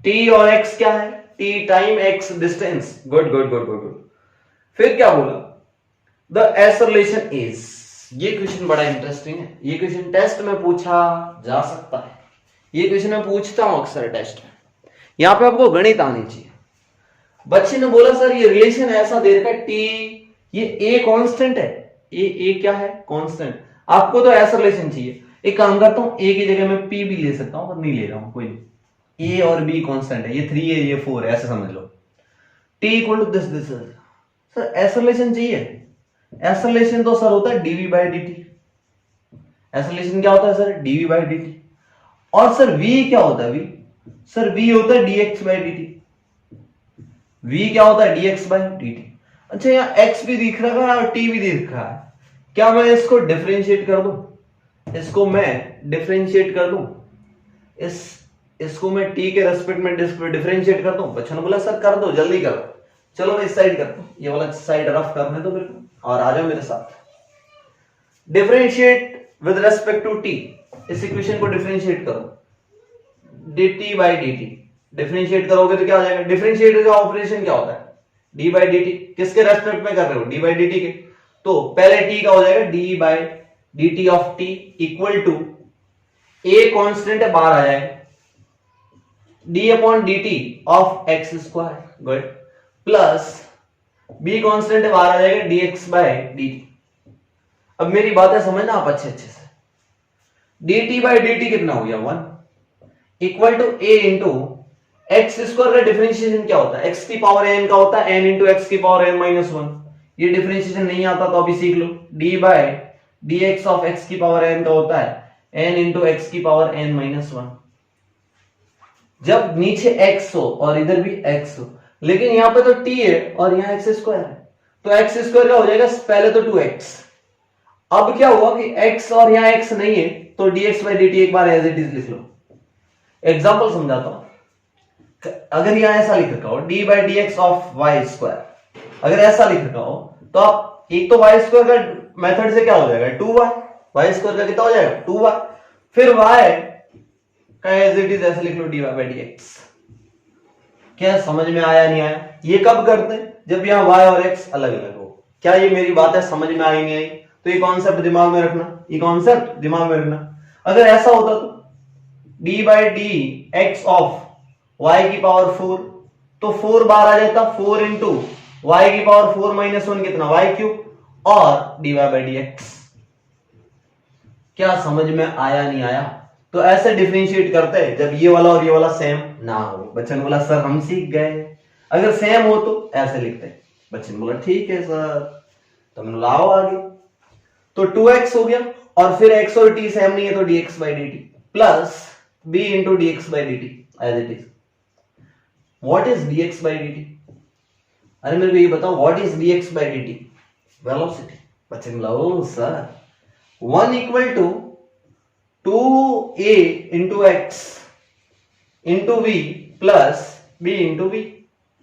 t और x क्या है, t time x distance, good good good good good. फिर क्या बोला, the ऐसर relation is, ये क्वेश्चन बड़ा इंटरेस्टिंग है, ये क्वेश्चन टेस्ट में पूछा जा सकता है, ये क्वेश्चन मैं पूछता हूं अक्सर टेस्ट में, यहां पे आपको गणित आनी चाहिए। बच्चे ने बोला सर ये रिलेशन ऐसा दे रखा है, t ये a कांस्टेंट है, a क्या है, कांस्टेंट, आपको तो ऐसा रिलेशन चाहिए। एक काम करता हूं, a की जगह मैं p भी ले सकता हूं, पर नहीं ले रहा हूं, कोई नहीं, a और b कांस्टेंट है, ये 3 है ये 4 है, ऐसे समझ लो। t equal to this sir ऐसा रिलेशन चाहिए, ऐसा रिलेशन तो सर होता है dv बाय dt, ऐसा रिलेशन क्या होता है सर, dv बाय dt। और सर v क्या होता है, v सर v होता है dx बाय dt, v क्या होता है dx बाय dt। अच्छा यहाँ x भी दिख रहा है और t भी दिख रहा है, क्या मैं इसको डिफरेंशिएट कर दूं, इसको मैं डिफरेंशिएट कर दूं, इसको मैं t के रेस्पेक्ट में डिफरेंशिएट कर दूं। बच्चों ने बोला सर कर दो, जल्दी करो। चलो मैं इस साइड करता हूं, ये वाला साइड रफ करने दो मेरे को, और आ जाओ मेरे साथ। Differentiate with respect to t, इस इक्वेशन को डिफरेंशिएट करो, dt बाय dt, डिफरेंशिएट करोगे तो क्या हो जाएगा, डिफरेंशिएट का ऑपरेशन क्या होता है, d बाय dt, किसके रेस्पेक्ट में कर रहे हो, d बाय dt के, तो पहले t का हो जाएगा d by dt of t equal to a constant है, बाहर आ जाएगा, d upon dt of x square, good, plus b constant है, बाहर आ जाएगा, dx बाय dt। अब मेरी बातें समझना आप अच्छे से, dt बाय dt कितना हो गया, 1 equal to a into x square का डिफरेंशिएशन क्या होता है, x की पावर n का होता है n इंटू एक्स की पावर n माइनस 1। ये डिफरेंशिएशन नहीं आता तो अभी सीख लो, d by dx of x की पावर n का होता है n इंटू एक्स की पावर n माइनस 1। जब नीचे x हो और इधर भी x हो, लेकिन यहां पे तो t है और यहां x स्क्वायर है, तो x स्क्वायर का हो जाएगा पहले तो 2x। अब क्या हुआ कि x और यहां x नहीं है, तो dx बाय dt एक बार एज इट इज लिख लो। एग्जांपल समझाता हूं, अगर यहां ऐसा लिख रखा हो d by dx of y square, अगर ऐसा लिख रखा हो तो आप एक तो y स्क्वायर का मेथड से क्या हो जाएगा, 2y, y स्क्वायर का कितना हो जाएगा, 2y, फिर y का एज इट इज ऐसे लिख लो dy बाय dx। क्या समझ में आया नहीं आया, ये कब करते हैं, जब यहाँ y और x अलग अलग हो। क्या ये मेरी बात है समझ में आई नहीं आई, तो ये कॉन्सेप्ट दिमाग में रखना, ये कॉन्सेप्ट दिमाग में रखना। अगर ऐसा होता तो d by dx of y की पावर 4, तो 4 बार आ जाता, 4 इंटू y की पावर 4 माइनस 1 कितना, y क्यूब, और dy बाय dx। क्या समझ में आया नहीं आया, तो ऐसे डिफरेंशिएट करते हैं जब ये वाला और ये वाला सेम ना हो। बच्चन बोला सर हम सीख गए, अगर सेम हो तो ऐसे लिखते हैं। बच्चन बोला ठीक है सर, तो मैंने लाओ आगे, तो 2x हो गया, और फिर x और t सेम नहीं है तो dx by dt plus b into dx by dt as it is. What is dx by dt, अरे मेरे को ये बताओ what is dx by dt, velocity. बच्चन बोला oh sir 1 equal to 2a into x into v plus b into v,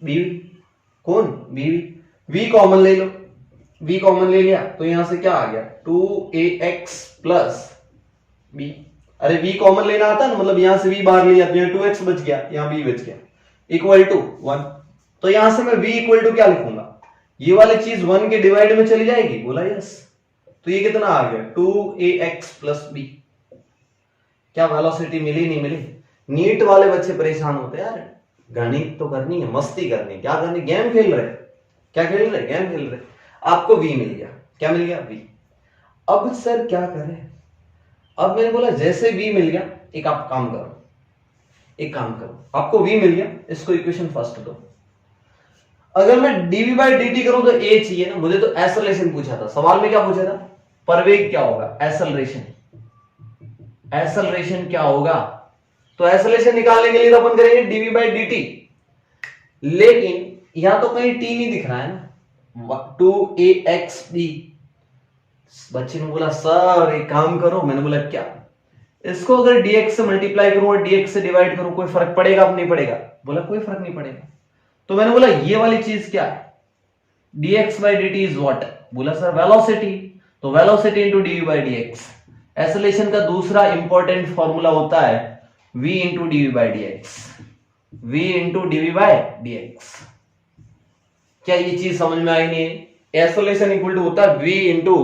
b कौन bv, v common ले लो, v कॉमन ले लिया तो यहां से क्या आ गया 2ax प्लस b। अरे v कॉमन लेना आता ना, मतलब यहां से v बाहर लिया तो यहाँ 2x बच गया, यहाँ b बच गया, इक्वल टू 1। तो यहां से मैं v इक्वल टू क्या लिखूंगा, ये वाली चीज 1 के डिवाइड में चली जाएगी, बोला यस। तो ये कितना आ गया 2ax प्लस b। क्या वेलोसिटी मिली नहीं मिली? नीट वाले बच्चे परेशान होते हैं यार, गणित तो करनी है, मस्ती करनी है, क्या करनी, गेम खेल रहे, क्या खेल रहे, गेम खेल रहे। आपको v मिल गया, क्या मिल गया v। अब सर क्या करें, अब मैंने बोला जैसे v मिल गया एक आप काम करो, एक काम करो, आपको v मिल गया, इसको इक्वेशन फर्स्ट दो। अगर मैं dv बाई dt करूं तो a चाहिए ना, मुझे तो एक्सेलरेशन पूछा था, सवाल में क्या पूछा था, प्रवेग क्या होगा, एक्सेलरेशन, एक्सेलरेशन क्या होगा। तो एक्सेलरेशन निकालने के लिए तो अपन करेंगे dv बाई dt, लेकिन यहां तो कहीं t नहीं दिख रहा है ना, 2axb। बच्चे ने बोला सर एक काम करो, मैंने बोला क्या, इसको अगर dx से मल्टीप्लाई करूं और dx से डिवाइड करूं कोई फर्क पड़ेगा नहीं पड़ेगा, बोला कोई फर्क नहीं पड़ेगा। तो मैंने बोला ये वाली चीज क्या है, dx by dt is what, बोला सर वेलोसिटी, तो velocity into dv by dx। Acceleration का दूसरा इंपॉर्टेंट फॉर्मूला होता है v into dv by dx, v into dv by dx। क्या ये चीज समझ में आई नहीं? एक्सेलरेशन इक्वल टू होता है v into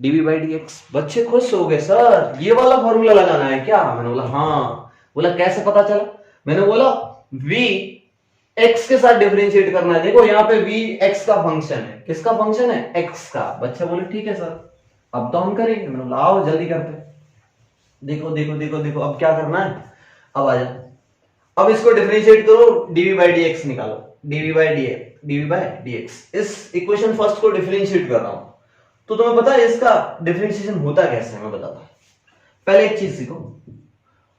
dv by dx। बच्चे खुश हो गए, सर ये वाला फॉर्मूला लगाना है क्या, मैंने बोला हाँ। बोला कैसे पता चला, मैंने बोला v x के साथ डिफरेंशिएट करना है, देखो यहाँ पे v x का फंक्शन है, किसका फंक्शन है, x का। बच्चे बोले ठीक है सर अब तो हम करेंगे, मैंने बोला आओ जल्दी करते। देखो देखो देखो देखो अब क्या करना है, अब आ जाओ, अब इसको डिफरेंशिएट करो, dv by dx निकालो, dv by dx। इस इक्वेशन फर्स्ट को डिफरेंशिएट कर रहा हूं, तो तुम्हें पता है इसका डिफरेंशिएशन होता कैसे है, मैं बताता हूं। पहले एक चीज सीखो,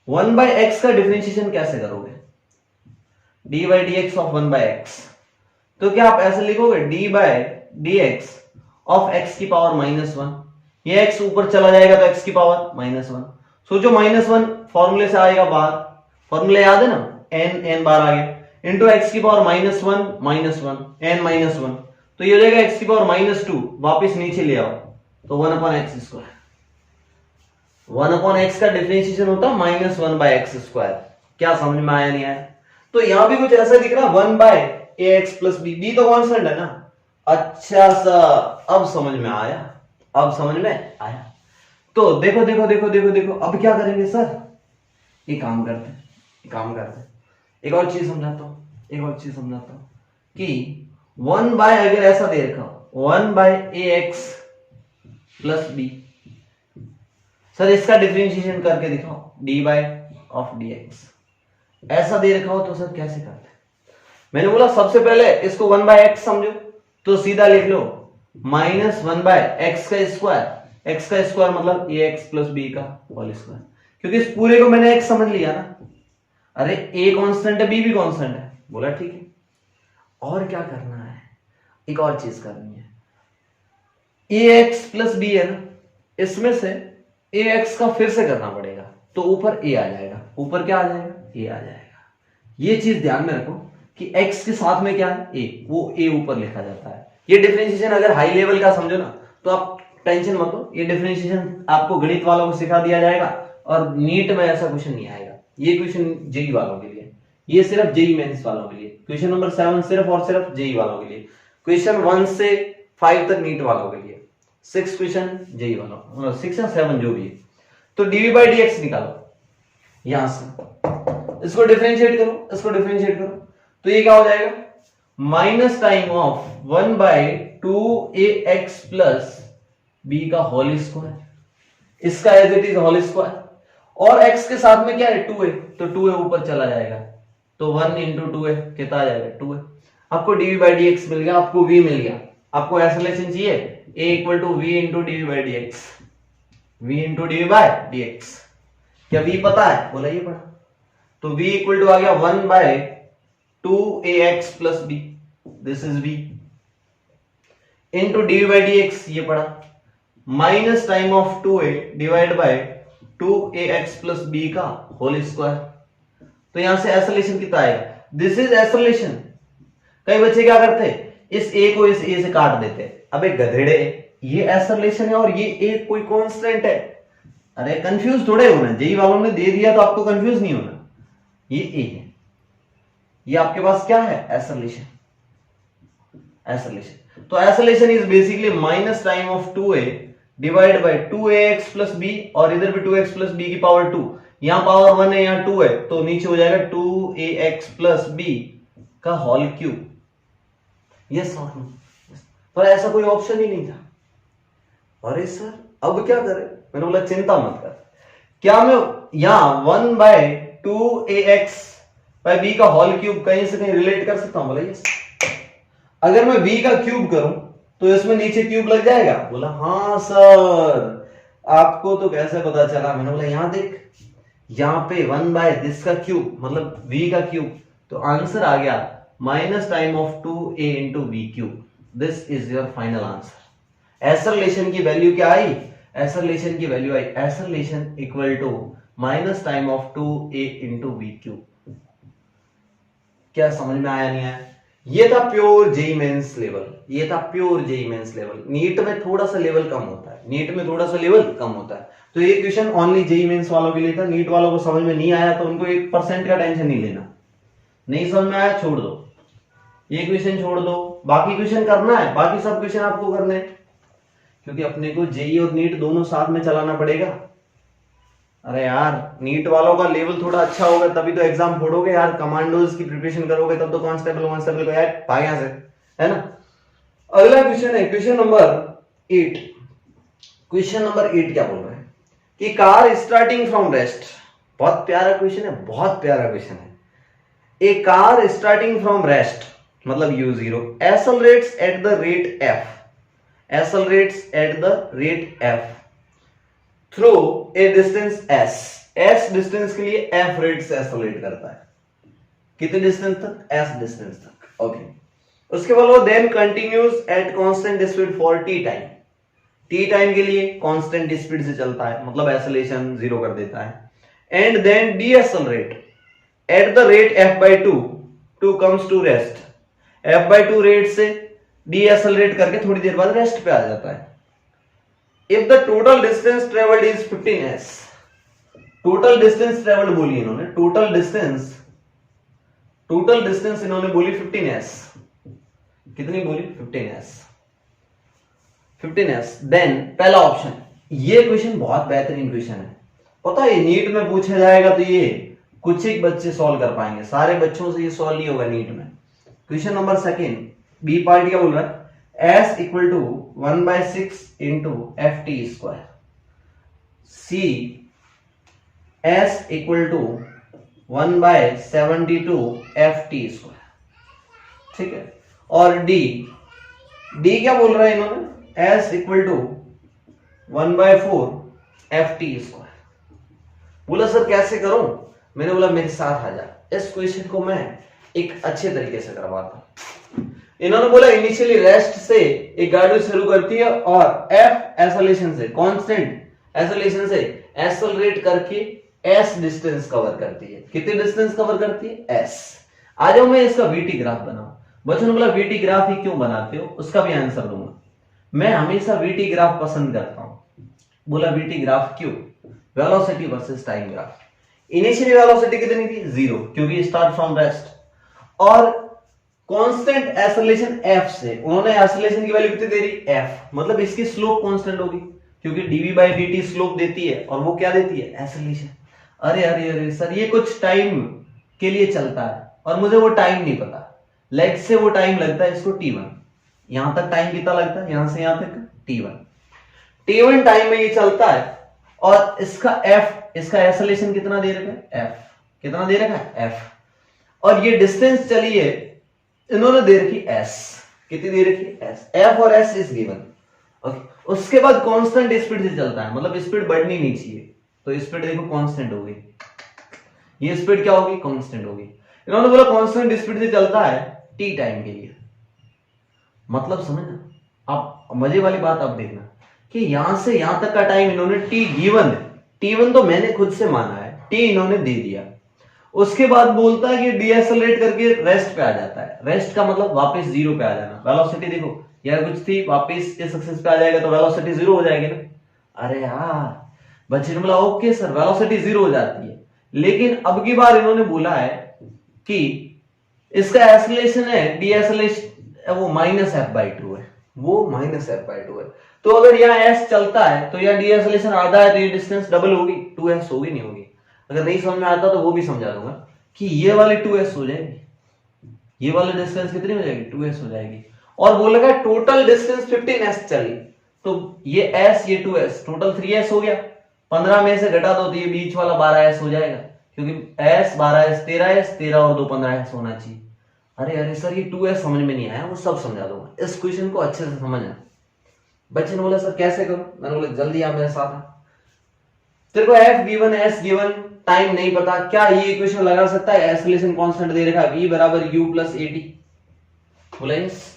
1 by x का डिफरेंशिएशन कैसे करोगे, d by dx of 1 by x। तो क्या आप ऐसे लिखोगे d by dx of x की पावर -1, ये x ऊपर चला जाएगा तो x की पावर -1। सोचो -1 फॉर्मूले से आएगा बाहर, फॉर्मूला याद है ना, n बार आ गया, इंटू x की पावर -1 n -1, तो ये हो जाएगा x की पावर -2, वापस नीचे ले आओ तो 1 upon x square. 1 upon x का डिफरेंशिएशन होता है -1 बाय एक्स स्क्वायर। क्या समझ में आया नहीं आया? तो यहां भी कुछ ऐसा दिख रहा, 1 by ax plus b, b तो कांस्टेंट है ना। अच्छा सा अब समझ में आया, अब समझ में आया। तो देखो देखो देखो देखो देखो अब क्या करेंगे सर, एक काम करते हैं, एक काम करते हैं, एक और चीज समझाता हूं, एक और चीज समझाता हूं कि 1 बाय अगर ऐसा दे रखा 1 by ax plus b, sir इसका डिफरेंशिएशन करके दिखाओ d बाय ऑफ dx। ऐसा दे रखा हो तो सर कैसे करते हैं? मैंने बोला सबसे पहले इसको 1 बाय x समझो, तो सीधा लिख लो -1 बाय x का स्क्वायर मतलब ax प्लस b का होल स्क्वायर, क्योंकि इस पूरे को मैंने x समझ लिया ना। अरे a कांस्टेंट है, b भी कांस्टेंट है, बोला ठीक है। और क्या करना है, एक और चीज करनी है, ax प्लस b है ना, इसमें से ax का फिर से करना पड़ेगा, तो ऊपर a आ जाएगा, ऊपर क्या आ जाएगा, a आ जाएगा। ये चीज ध्यान में रखो कि x के साथ में क्या है, a, वो a ऊपर लिखा जाता है। ये डिफरेंशिएशन अगर हाई लेवल का समझो ना तो आप टेंशन मत लो, ये डिफरेंशिएशन आपको गणित वालों को सिखा दिया जाएगा और नीट में ऐसा क्वेश्चन नहीं आएगा। ये क्वेश्चन जेई वालों के लिए, ये सिर्फ जेई मेंस वालों के लिए, क्वेश्चन नंबर 7 सिर्फ और सिर्फ जेई वालों के लिए, क्वेश्चन 1 से 5 तक नीट वालों के लिए, 6 क्वेश्चन जेई वालों, 6 या 7 जो भी है। तो dv by dx निकालो, यहां से इसको डिफरेंशिएट करो, इसको डिफरेंशिएट करो, तो ये क्या हो जाएगा, minus time of 1 by 2ax plus b का होल स्क्वायर, इसका as it is whole square, और x के साथ में क्या है 2a, तो 2a ऊपर चला जाएगा, तो 1 इंटू 2a कितना आ जाएगा 2a। आपको dv by dx मिल गया, आपको v मिल गया, आपको एक्सेलरेशन चाहिए a equal to v into dv by dx, v into dv by dx। क्या v पता है, बोला ये पढ़ा, तो v इक्वल टू आ गया 1 by 2ax plus b, this is v into dv by dx, ये पढ़ा, minus time of 2a divide by 2ax plus b का होल स्क्वायर। तो यहां से एक्सेलरेशन कितना आएगा, दिस इज एक्सेलरेशन। कई बच्चे क्या करते, इस ए को इस ए से काट देते हैं। अबे गधेड़े, ये एक्सेलरेशन है और ये ए कोई कांस्टेंट है। अरे कंफ्यूज थोड़े होना, जेई वालों ने दे दिया तो आपको कंफ्यूज नहीं होना। ये ए है, ये आपके पास क्या है, एक्सेलरेशन। एक्सेलरेशन तो acceleration is basically minus time of 2a divide by 2ax plus b, और इधर भी 2x प्लस b की पावर 2, यहां पावर 1 है यहां 2 है, तो नीचे हो जाएगा 2ax प्लस b का होल क्यूब। यस और नो? पर ऐसा कोई ऑप्शन ही नहीं था। अरे सर अब क्या करें? मैंने बोला चिंता मत कर, क्या मैं यहां 1 बाय 2ax बाय b का होल क्यूब कहीं से कहीं रिलेट कर सकता हूं? बोला यस। अगर मैं v का क्यूब करूं तो इसमें नीचे क्यूब लग जाएगा? बोला हाँ सर। आपको तो कैसे पता चला? मैंने बोला यहां देख, यहां पे 1 बाय दिस का क्यूब मतलब v का क्यूब, तो आंसर आ गया minus time of 2a into v cube. This is your final answer. Acceleration की वैल्यू क्या आई? एक्सेलरेशन की वैल्यू आई acceleration equal to minus time of 2a into v cube. क्या समझ में आया नहीं आया? ये था प्योर जेई मेंस लेवल, ये था pure JEE Mains level. NEET में थोड़ा सा लेवल कम होता है, नीट में थोड़ा सा लेवल कम होता है, तो ये क्वेश्चन ओनली जेई मेंस वालों के लिए था। नीट वालों को समझ में नहीं आया तो उनको 1% का टेंशन नहीं लेना। नहीं समझ में आया छोड़ दो, ये क्वेश्चन छोड़ दो, बाकी क्वेश्चन करना है, बाकी सब क्वेश्चन आपको करने हैं, क्योंकि अपने को जेई और नीट दोनों साथ में चलाना पड़ेगा। अरे यार नीट वालों का लेवल थोड़ा अच्छा होगा तभी तो एग्जाम फोड़ोगे यार, कमांडोज की प्रिपरेशन करोगे तब तो कांस्टेबल को यार पाएगा से, है ना। अगला क्वेश्चन है क्वेश्चन नंबर 8। क्वेश्चन नंबर 8 क्या बोल रहे हैं कि कार स्टार्टिंग फ्रॉम रेस्ट। बहुत प्यारा क्वेश्चन है, बहुत प्यारा क्वेश्चन है। ए कार स्टार्टिंग फ्रॉम रेस्ट मतलब u0 accelerates at the rate f, accelerates at the rate f through a distance s, s distance के लिए f रेट से एक्सेलरेट करता है। कितने डिस्टेंस तक? s डिस्टेंस तक। ओके उसके बाद वो then continues at constant speed for t time, t time के लिए कांस्टेंट स्पीड से चलता है मतलब एक्सेलरेशन 0 कर देता है। And then decelerate at the rate f by 2 comes to rest, f by 2 rate से डीएक्सेलरेट करके थोड़ी देर बाद रेस्ट पे आ जाता है। If the total distance traveled is 15s, total distance traveled बोली इन्होंने, total distance इन्होंने बोली 15s। कितनी बोली? 15s। देन पहला ऑप्शन, ये क्वेश्चन बहुत बेहतरीन क्वेश्चन है, पता है नीट में पूछा जाएगा तो ये कुछ एक बच्चे सॉल्व कर पाएंगे, सारे बच्चों से ये सॉल्व नहीं होगा नीट में। Question number second B part क्या बोल रहा है? s equal to 1/6 into f t square, c s equal to 1/72 f t square, ठीक है। और d क्या बोल रहा है इन्होंने? s equal to 1/4 f t square. बोला सर कैसे करूं? मैंने बोला मेरे साथ आ जा, इस क्वेश्चन को मैं एक अच्छे तरीके से करवाता हूं। इन्होंने बोला इनिशियली रेस्ट से एक गाड़ी शुरू करती है और f एक्सेलरेशन से, कांस्टेंट एक्सेलरेशन से एक्सेलरेट करके s डिस्टेंस कवर करती है। कितनी डिस्टेंस कवर करती है? s। आ जाओ मैं इसका वीटी ग्राफ बनाऊं। बच्चों ने बोला वीटी ग्राफ ही क्यों बनाते हो, उसका भी आंसर दूंगा। मैं हमेशा वीटी ग्राफ पसंद करता हूं। बोला वीटी ग्राफ क्यों? Velocity versus time graph. Initially velocity कितनी थी? 0, क्योंकि स्टार्ट फ्रॉम रेस्ट, और कांस्टेंट एक्सेलरेशन f से उन्होंने एक्सेलरेशन की वैल्यू कितनी दे रही? f, मतलब इसकी स्लोप कांस्टेंट होगी क्योंकि dv/dt स्लोप देती है और वो क्या देती है? एक्सेलरेशन। अरे अरे अरे सर ये कुछ टाइम के लिए चलता है और मुझे वो टाइम नहीं पता, लेट से वो टाइम लगता है इसको t1, यहां तक टाइम कितना लगता है? यहां से यहां तक t1 टाइम में ये चलता है और इसका f, इसका एक्सेलरेशन कितना दे रखा है? f। कितना दे रखा है? f। और ये डिस्टेंस चली है इन्होंने दे रखी s, कितनी दे रखी? s। f और s इज गिवन। ओके उसके बाद कांस्टेंट स्पीड से चलता है, मतलब स्पीड बढ़नी नहीं चाहिए, तो स्पीड देखो कांस्टेंट हो गई, ये स्पीड क्या होगी? कांस्टेंट होगी। इन्होंने बोला कांस्टेंट स्पीड से चलता है t टाइम के लिए, मतलब समझना। आप मजे वाली बात आप देखना कि यहां से यहां तक का टाइम इन्होंने t गिवन है, t1 तो मैंने खुद से माना है, t इन्होंने दे दिया, उसके बाद बोलता है कि डीएसएलरेट करके रेस्ट पे आ जाता है। रेस्ट का मतलब वापस जीरो पे आ जाना। वेलोसिटी देखो यार कुछ थी, वापस इस एक्सिस पे आ जाएगा तो वेलोसिटी जीरो हो जाएगी ना। अरे यार बच्चे ने बोला ओके सर वेलोसिटी जीरो हो जाती है, लेकिन अब की बार इन्होंने बोला है कि इसका एस्केलेशन है डीएसएलरेशन वो माइनस एफ बाई टू है, वो माइनस एफ बाई टू है। तो अगर यहाँ एस चलता है तो यहाँ डीएसएलरेशन आधा है तो ये डिस्टेंस डबल होगी, 2s होगी नहीं होगी। अगर नहीं समझ में आता तो वो भी समझा दूंगा कि ये वाली 2s हो जाएगी, ये वाली डिस्टेंस कितनी हो जाएगी 2s हो जाएगी। और बोलेगा टोटल डिस्टेंस 15s चली तो ये s ये 2s टोटल 3s हो गया। 15 में से घटा दो तो ये बीच वाला 12s हो जाएगा, क्योंकि s 12s 13s 13 और 2 15s होना चाहिए। अरे अरे सर ये 2s समझ में नहीं आया, वो सब समझा दूंगा, इस क्वेश्चन को अच्छे से समझना। बच्चे ने बोला सर कैसे करूं, मैंने बोला जल्दी आ मेरे साथ। तेरे को f given s given time नहीं पता, क्या ये इक्वेशन लगा सकता है? एक्सेलरेशन कांस्टेंट दे रखा v बराबर u प्लस at। बोला यस।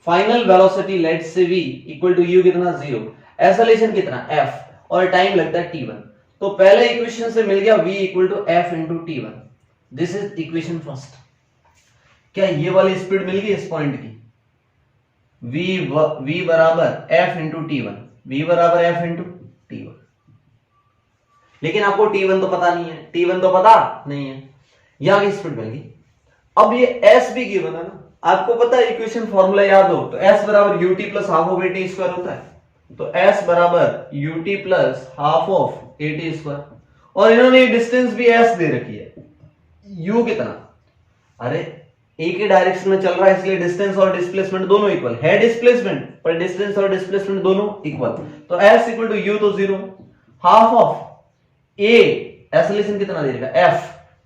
फाइनल वेलोसिटी लेट से v इक्वल टू u कितना 0, एक्सेलरेशन कितना f और टाइम लगता है t1। तो पहले इक्वेशन से मिल गया v equal to f into t1। This is equation first. क्या ये वाली स्पीड मिल गई इस पॉइंट की? v बराबर f इंटू t1, v बराबर f इंटू t1। लेकिन आपको t1 तो पता नहीं है, t1 तो पता नहीं है, यहां की स्पीड मिल गई। अब ये s भी गिवन है ना, आपको पता है इक्वेशन फॉर्मूला याद हो तो s बराबर ut plus half of at square होता है। तो s बराबर ut plus half of at square, और इन्होंने डिस्टेंस भी s दे रखी है। u कितना? अरे एक ही डायरेक्शन में चल रहा है इसलिए डिस्टेंस और डिस्प्लेसमेंट दोनों इक्वल है। डिस्प्लेसमेंट पर डिस्टेंस और डिस्प्लेसमेंट दोनों इक्वल, तो s इक्वल टू u तो 0, हाफ ऑफ a एक्सेलरेशन कितना दे रखा है f,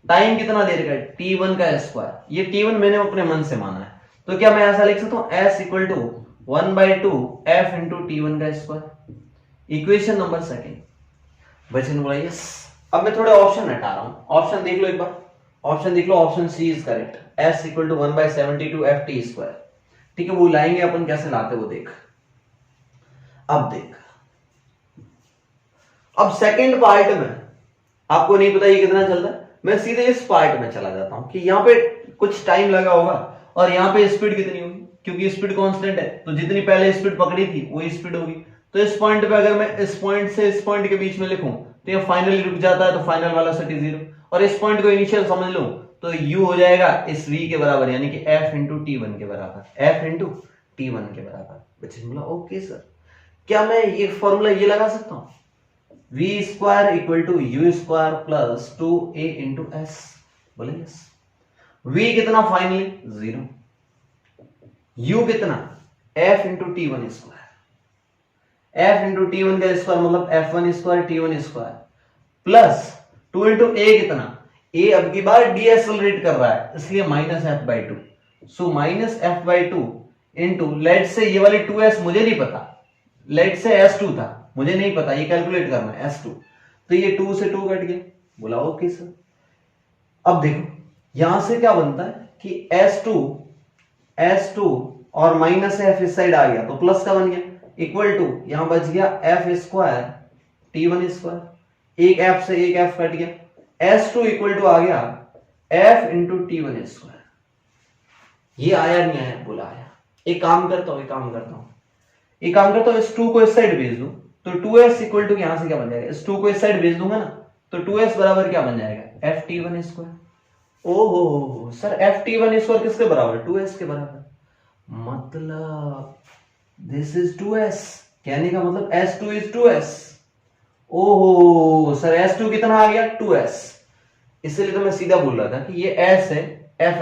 टाइम कितना दे रखा है t1 का स्क्वायर। ये t1 मैंने अपने मन से माना है, तो क्या मैं ऐसा लिख सकता हूं s equal to 1/2 f into t1 का स्क्वायर। Equation number second. बच्चे ने बोला यस। अब मैं थोड़े ऑप्शन हटा रहा हूं, ऑप्शन देख लो एक बार, ऑप्शन देख लो, option C is correct, s equal to 1/72 f t square. ठीक है, वो लाएंगे अपन कैसे लाते वो देख। अब देख, अब सेकंड पार्ट में आपको नहीं पता ये कितना चल रहा है, मैं सीधे इस पार्ट में चला जाता हूं कि यहां पे कुछ टाइम लगा होगा और यहां पे स्पीड कितनी होगी, क्योंकि स्पीड कांस्टेंट है तो जितनी पहले स्पीड पकड़ी थी वही स्पीड होगी। तो इस पॉइंट पे अगर मैं इस पॉइंट से इस पॉइंट के बीच में लिखूं तो ये फाइनली रुक जाता है, तो फाइनल वेलोसिटी 0, और इस पॉइंट को इनिशियल समझ लूं तो u हो जाएगा इस v के बराबर, यानी कि f इंटू t1 के बराबर, f इंटू t1 के बराबर। बच्चे ने बोला ओके सर, क्या मैं ये फॉर्मूला ये लगा सकता हूं, v square equal to u square plus 2a into s। बोले यस। v कितना फाइनली 0, u कितना f into t1 square, f into t1 का स्क्वायर मतलब f1 square t1 square plus 2 into a कितना, a अब की बार डीएक्सेलरेट कर रहा है इसलिए minus f by two, so minus f by two into let say ये वाली 2s मुझे नहीं पता, लेट से s2 था मुझे नहीं पता, ये कैलकुलेट करना है s2, तो ये 2 से 2 कट गया। बोला ओके सर। अब देखो यहां से क्या बनता है कि s2 और माइनस f इस साइड आ गया तो प्लस का बन गया, इक्वल टू यहां बच गया f स्क्वायर t1 स्क्वायर, एक f से एक f कट गया, s2 इक्वल टू आ गया f इंटू t1 स्क्वायर। ये आया नहीं आया? बोला आया। एक काम करता हूं इस 2 को इस साइड भेज दूं तो 2s इक्वल टू यहां से क्या बन जाएगा, इस 2 को इस साइड भेज दूंगा ना तो 2s बराबर क्या बन जाएगा ft1 स्क्वायर। ओहो सर ft1 स्क्वायर किसके बराबर, 2s के बराबर, मतलब दिस इज 2s, कहने का मतलब s2 इज 2s। ओहो सर s2 कितना आ गया 2s, इसलिए तो मैं सीधा बोल रहा था कि ये s है, f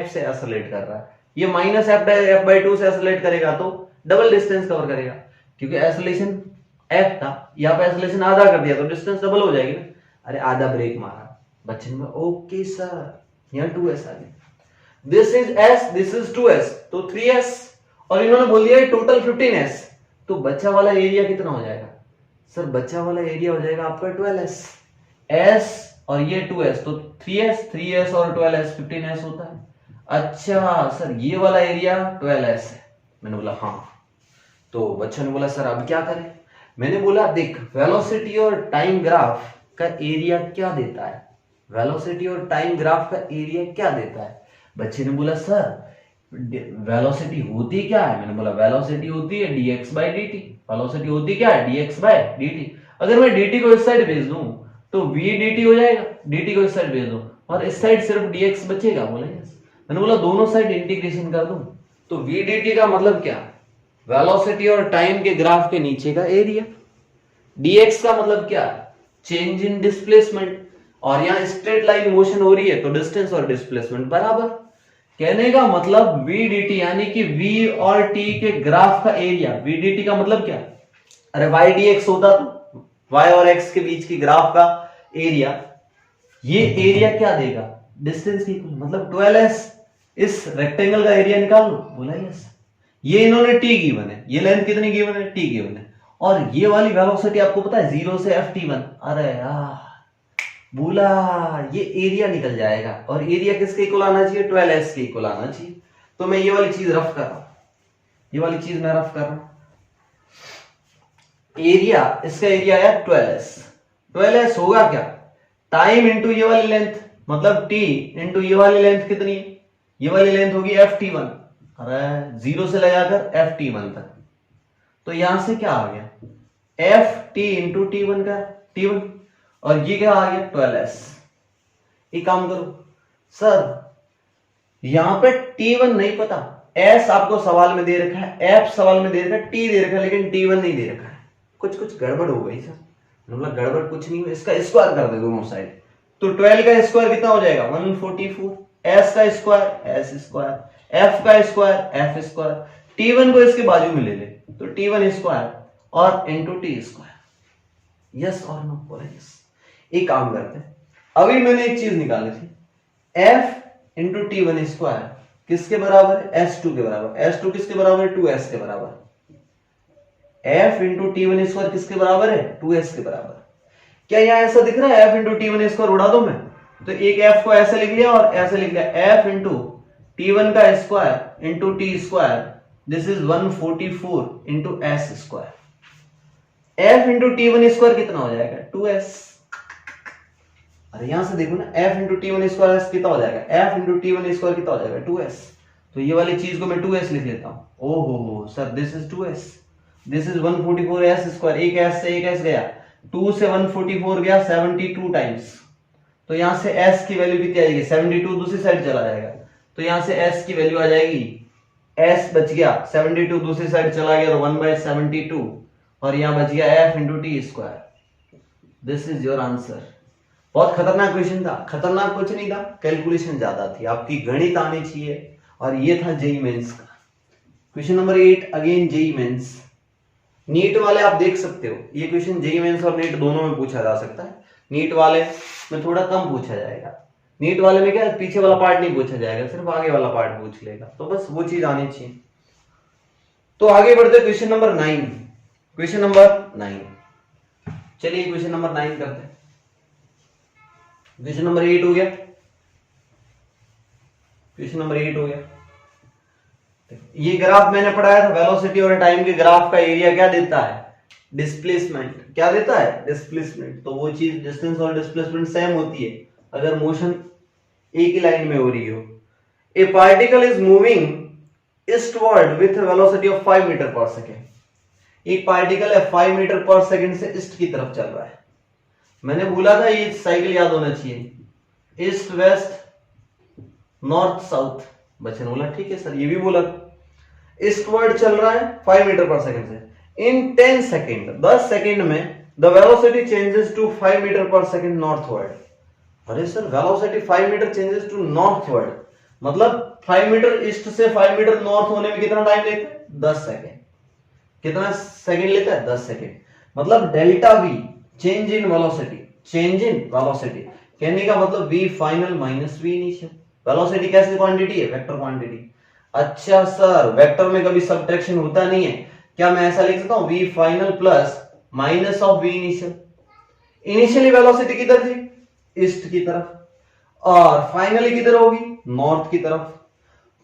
से एक्सेलरेट कर रहा है, ये माइनस f बाई 2 से एक्सेलरेट करेगा तो डबल डिस्टेंस कवर करेगा, क्योंकि एक्सेलरेशन f था, यहाँ पे एक्सेलरेशन आधा कर दिया तो डिस्टेंस डबल हो जाएगी ना। अरे आधा ब्रेक मारा बच्चे ने, ओके सर यहाँ 2s आ गया, this is s this is 2s तो 3s, और इन्होंने बोल दिया टोटल 15s, तो बच्चा वाला एरिया कितना हो जाएगा सर, बच्चा वाला एरिया हो जाएगा आपका 12s, s और ये 2s तो 3s और 12s 15s होता है। अच्छा सर ये वाला एरिया 12s है, मैंने बोला हाँ। तो बच्चों ने बोला सर अब क्या करें, मैंने बोला देख वेलोसिटी और टाइम ग्राफ का एरिया क्या देता है, वेलोसिटी और टाइम ग्राफ का एरिया क्या देता है? बच्चे ने बोला सर वेलोसिटी होती क्या है? मैंने बोला वेलोसिटी होती है dx बाई dt। वेलोसिटी होती क्या है? dx by dt। अगर मैं dt को इस साइड भेज दूं तो v dt हो जाएगा, dt को इस साइड भेज दूं और इस साइड सिर्फ dx बचेगा। बोला यस। मैंने बोला दोनों साइड इंटीग्रेशन कर दूं तो v dt का मतलब क्या? वेलोसिटी और टाइम के ग्राफ के नीचे का एरिया। dx का मतलब क्या? Change in displacement. और यहां स्ट्रेट लाइन मोशन हो रही है तो डिस्टेंस और डिस्प्लेसमेंट बराबर। कहने का मतलब v dt यानी कि v और t के ग्राफ का एरिया। v dt का मतलब क्या? अरे y dx होता तो y और x के बीच की ग्राफ का एरिया। ये एरिया क्या देगा? डिस्टेंस की मतलब 12s। इस रेक्टेंगल का एरिया निकाल लो। बोला यस। ये इन्होंने t गिवन है, ये लेंथ कितनी गिवन है? t गिवन है। और ये वाली वेलोसिटी आपको पता है 0 से ft1। अरे यार बोला ये एरिया निकल जाएगा और एरिया किसके इक्वल आना चाहिए? 12s के इक्वल आना चाहिए। तो मैं ये वाली चीज रफ कर रहा हूं, ये वाली चीज मैं रफ कर रहा हूं। एरिया, इसका एरिया है 12s। 12s होगा क्या? टाइम इंटू ये वाली लेंथ, मतलब t इंटू ये वाली लेंथ कितनी है? ये वाली लेंथ होगी ft1। अरे 0 से लगाकर ft1 तक। तो यहां से क्या आ गया? ft इंटू t1 का t1 और ये क्या आ गया? 12s। एक काम करो सर, यहां पे t1 नहीं पता, s आपको सवाल में दे रखा है, f सवाल में दे रखा है, t दे रखा है, लेकिन t1 नहीं दे रखा है। कुछ गड़बड़ हो गई सर। मतलब गड़बड़ कुछ नहीं हुई, इसका स्क्वायर कर दे दोनों साइड। तो 12 का स्क्वायर कितना हो जाएगा? 144। s का स्क्वायर s स्क्वायर, f का स्क्वायर f स्क्वायर, t1 को इसके बाजू में ले ले तो t1 स्क्वायर और इंटू टी स्क्वायर। यस और नो? बोले यस। एक काम करते हैं, अभी मैंने एक चीज निकाली थी, f इंटू टी1 स्क्वायर किसके बराबर है? s2 के बराबर। s2 किसके बराबर है? 2s के बराबर। f इंटू टी1 स्क्वायर किसके बराबर है? 2s के बराबर। क्या यहां ऐसा दिख रहा है? f इंटू टी1 स्क्वायर उड़ा दो मैं, तो एक f को ऐसे लिख लिया और ऐसे लिख लिया, f इंटू टी1 का square into t square, this is 144 into s square. f into T one square कितना हो जाएगा? 2s। अरे यहां से देखो ना, f इंटू टी1 स्क्वायर कितना हो जाएगा? f इंटू टी1 स्क्वायर कितना हो जाएगा? 2s। तो ये वाली चीज को मैं 2s लिख लेता हूं। ओहो sir this is 2s, this is 144s square. एक s से एक s गया, 2 से 144 गया 72 टाइम्स। तो यहां से s की वैल्यू कितनी आएगी? 72 दूसरी साइड चला जाएगा तो यहां से s की वैल्यू आ जाएगी, s बच गया 72 दूसरी साइड चला गया तो 1/72 और यहां बच गया f into t square. This is your answer. बहुत खतरनाक क्वेश्चन था। खतरनाक कुछ नहीं था, कैलकुलेशन ज्यादा थी, आपकी गणित आनी चाहिए और ये था जेई मेंस का question number 8। Again JEE Mains, NEET वाले आप देख सकते हो, ये क्वेश्चन जेई मेंस और नीट दोनों में पूछा जा सकता है। नीट वाले में थोड़ा कम पूछा जाएगा, नीट वाले में क्या पीछे वाला पार्ट नहीं पूछा जाएगा, सिर्फ आगे वाला पार्ट पूछ लेगा, तो बस वो चीज आनी चाहिए। तो आगे बढ़ते क्वेश्चन नंबर 9। क्वेश्चन नंबर 9, चलिए क्वेश्चन नंबर 9 करते हैं। क्वेश्चन नंबर 8 हो गया, क्वेश्चन नंबर 8 हो गया। ये ग्राफ मैंने पढ़ाया था, वेलोसिटी और टाइम के ग्राफ का एरिया क्या देता है? डिस्प्लेसमेंट। क्या देता है? डिस्प्लेसमेंट। तो वो चीज डिस्टेंस और डिस्प्लेसमेंट सेम होती है अगर मोशन एक ही लाइन में हो रही हो। A particle is moving eastward with velocity of 5 metre पर सेकेंड। एक पार्टिकल है 5 मीटर पर सेकेंड से ईस्ट की तरफ चल रहा है। मैंने बोला था ये साइकिल याद होना चाहिए, ईस्ट वेस्ट नॉर्थ साउथ। बच्चे ने बोला ठीक है सर, ये भी बोला ईस्टवर्ड चल रहा है 5 मीटर पर सेकेंड से। इन 10 सेकेंड, 10 सेकेंड में the velocity changes to 5 metre पर सेकेंड नॉर्थवर्ड। अरे sir velocity 5 metre changes to northward मतलब 5 मीटर ईस्ट से 5 मीटर नॉर्थ होने में कितना टाइम लेता है? 10 सेकेंड। कितना सेकेंड लेता है? 10 सेकेंड। मतलब delta we change in velocity, change in velocity कहने का मतलब v final minus v initial. Velocity कैसी क्वांटिटी है? Vector quantity. अच्छा सर वेक्टर में कभी सब्ट्रैक्शन होता नहीं है, क्या मैं ऐसा लिख सकता हूं v final plus minus of v initial? Initially velocity किधर थी? ईस्ट की तरफ और फाइनली किधर होगी? नॉर्थ की तरफ।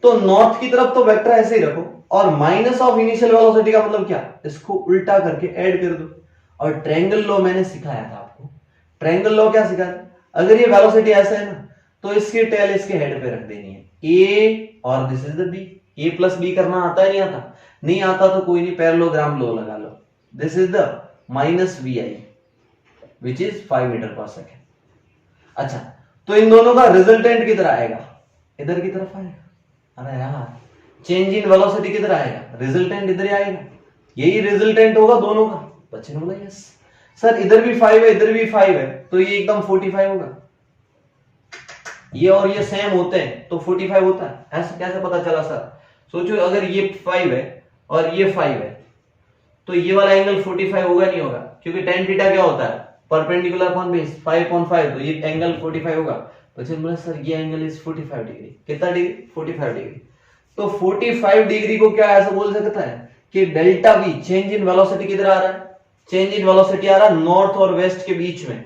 तो नॉर्थ की तरफ तो वेक्टर ऐसे ही रखो और माइनस ऑफ इनिशियल वेलोसिटी का मतलब क्या? इसको उल्टा करके ऐड कर दो। और ट्रायंगल लॉ मैंने सिखाया था आपको। ट्रायंगल लॉ क्या सिखाया था? अगर ये वेलोसिटी ऐसा है ना, तो इसकी टेल इसके हेड पे रख देनी है, ए और this is the B. A plus B करना आता है नहीं आता? नहीं आता तो कोई नहीं, पैरेललोग्राम लो लगा लो। This is the minus V I which is 5 metre पर सेकेंड। अच्छा, तो इन दोनों का रिजल्टेंट किधर आएगा? इधर की तरफ आएगा। अरे यार, चेंज इन वेलोसिटी किधर आएगा? रिजल्टेंट इधर ही आएगा। यही रिजल्टेंट होगा दोनों का। बच्चे ने बोला यस सर, इधर भी 5 है इधर भी 5 है, तो ये एकदम 45 होगा। ये और ये सेम होते हैं तो 45 होता है। ऐसा कैसे पता चला सर? सोचो, अगर ये 5 है और ये 5 है तो ये वाला एंगल 45 होगा नहीं होगा? क्योंकि tan थीटा क्या होता है? परपेंडिकुलर अपॉन बेस 5/5, तो ये एंगल 45 होगा। बच्चे बोले सर ये एंगल इज 45 डिग्री। कितना डिग्री? 45 डिग्री। तो 45 डिग्री को क्या ऐसा बोल सकता है कि delta we, change in velocity किधर आ रहा है? चेंज इन वेलोसिटी आ रहा है नॉर्थ और वेस्ट के बीच में,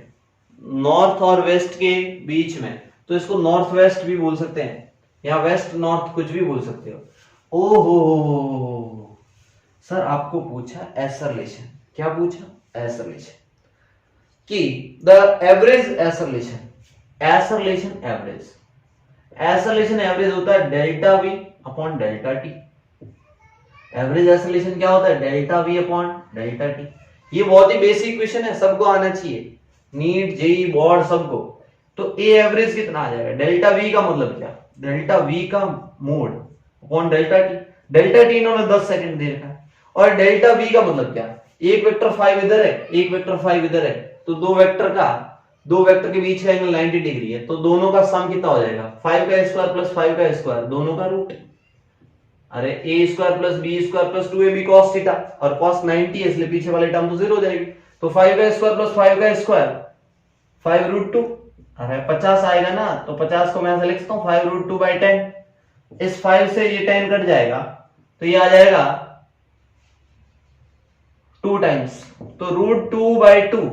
नॉर्थ और वेस्ट के बीच में। तो इसको नॉर्थ वेस्ट भी बोल सकते हैं या वेस्ट नॉर्थ, कुछ भी बोल सकते हो। ओहो सर, आपको पूछा एसरलेशन। क्या पूछा? एसरलेशन कि the average acceleration, acceleration average, acceleration average होता है delta V upon delta T. Average acceleration क्या होता है? Delta V upon delta T. ये बहुत ही बेसिक क्वेश्चन है, सबको आना चाहिए, नीट जेई बोर्ड सबको। तो ए एवरेज कितना आ जाएगा? डेल्टा वी का मतलब क्या? डेल्टा वी का mode upon delta T. Delta T इन्होंने 10 सेकंड दे रखा है, और डेल्टा वी का मतलब क्या? एक वेक्टर 5 इधर है, एक वेक्टर 5 इधर है, तो दो वेक्टर के बीच का एंगल 90 डिग्री है, तो दोनों का सम कितना हो जाएगा? 5 का स्क्वायर प्लस 5 का स्क्वायर, दोनों का रूट। अरे A square plus B square plus 2ab cos theta, और cos 90 है इसलिए पीछे वाली टर्म तो जीरो हो जाएगी। तो 5 का स्क्वायर प्लस 5 का स्क्वायर 5√2। अरे 50 आएगा ना, तो 50 को मैं ऐसे लिख सकता हूँ 5√2/10। इस 5 से ये 10 कट जाएगा, तो ये आ जाएगा 2 टाइम्स, तो √2/2।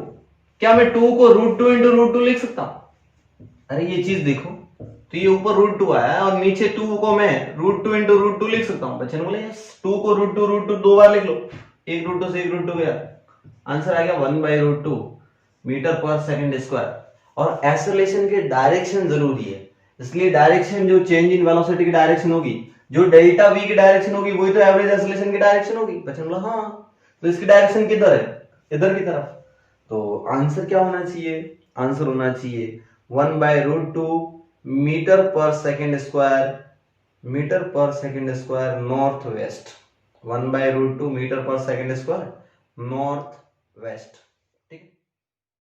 क्या मैं 2 को √2 इंटू √2 लिख सकता हूं? अरे ये चीज देखो, तो ये ऊपर √2 आया है और नीचे 2 को मैं √2 इंटू √2 लिख सकता हूं। बच्चे ने बोले यस, 2 को √2 दो बार लिख लो, एक √2 से एक √2 गया, आंसर आ गया 1/√2 मीटर पर सेकंड स्क्वायर। और एक्सेलरेशन के डायरेक्शन जरूरी है, इसलिए डायरेक्शन जो चेंज इन वेलोसिटी की डायरेक्शन होगी, जो डेल्टा वी की डायरेक्शन होगी, वही तो एवरेज एक्सेलरेशन की डायरेक्शन होगी। बच्चे ने बोला हाँ, तो इसकी डायरेक्शन किधर है? इधर की तरफ। तो आंसर क्या होना चाहिए? आंसर होना चाहिए 1/√2 metre per second square, metre per second square north west. 1/√2 metre per second square north waste.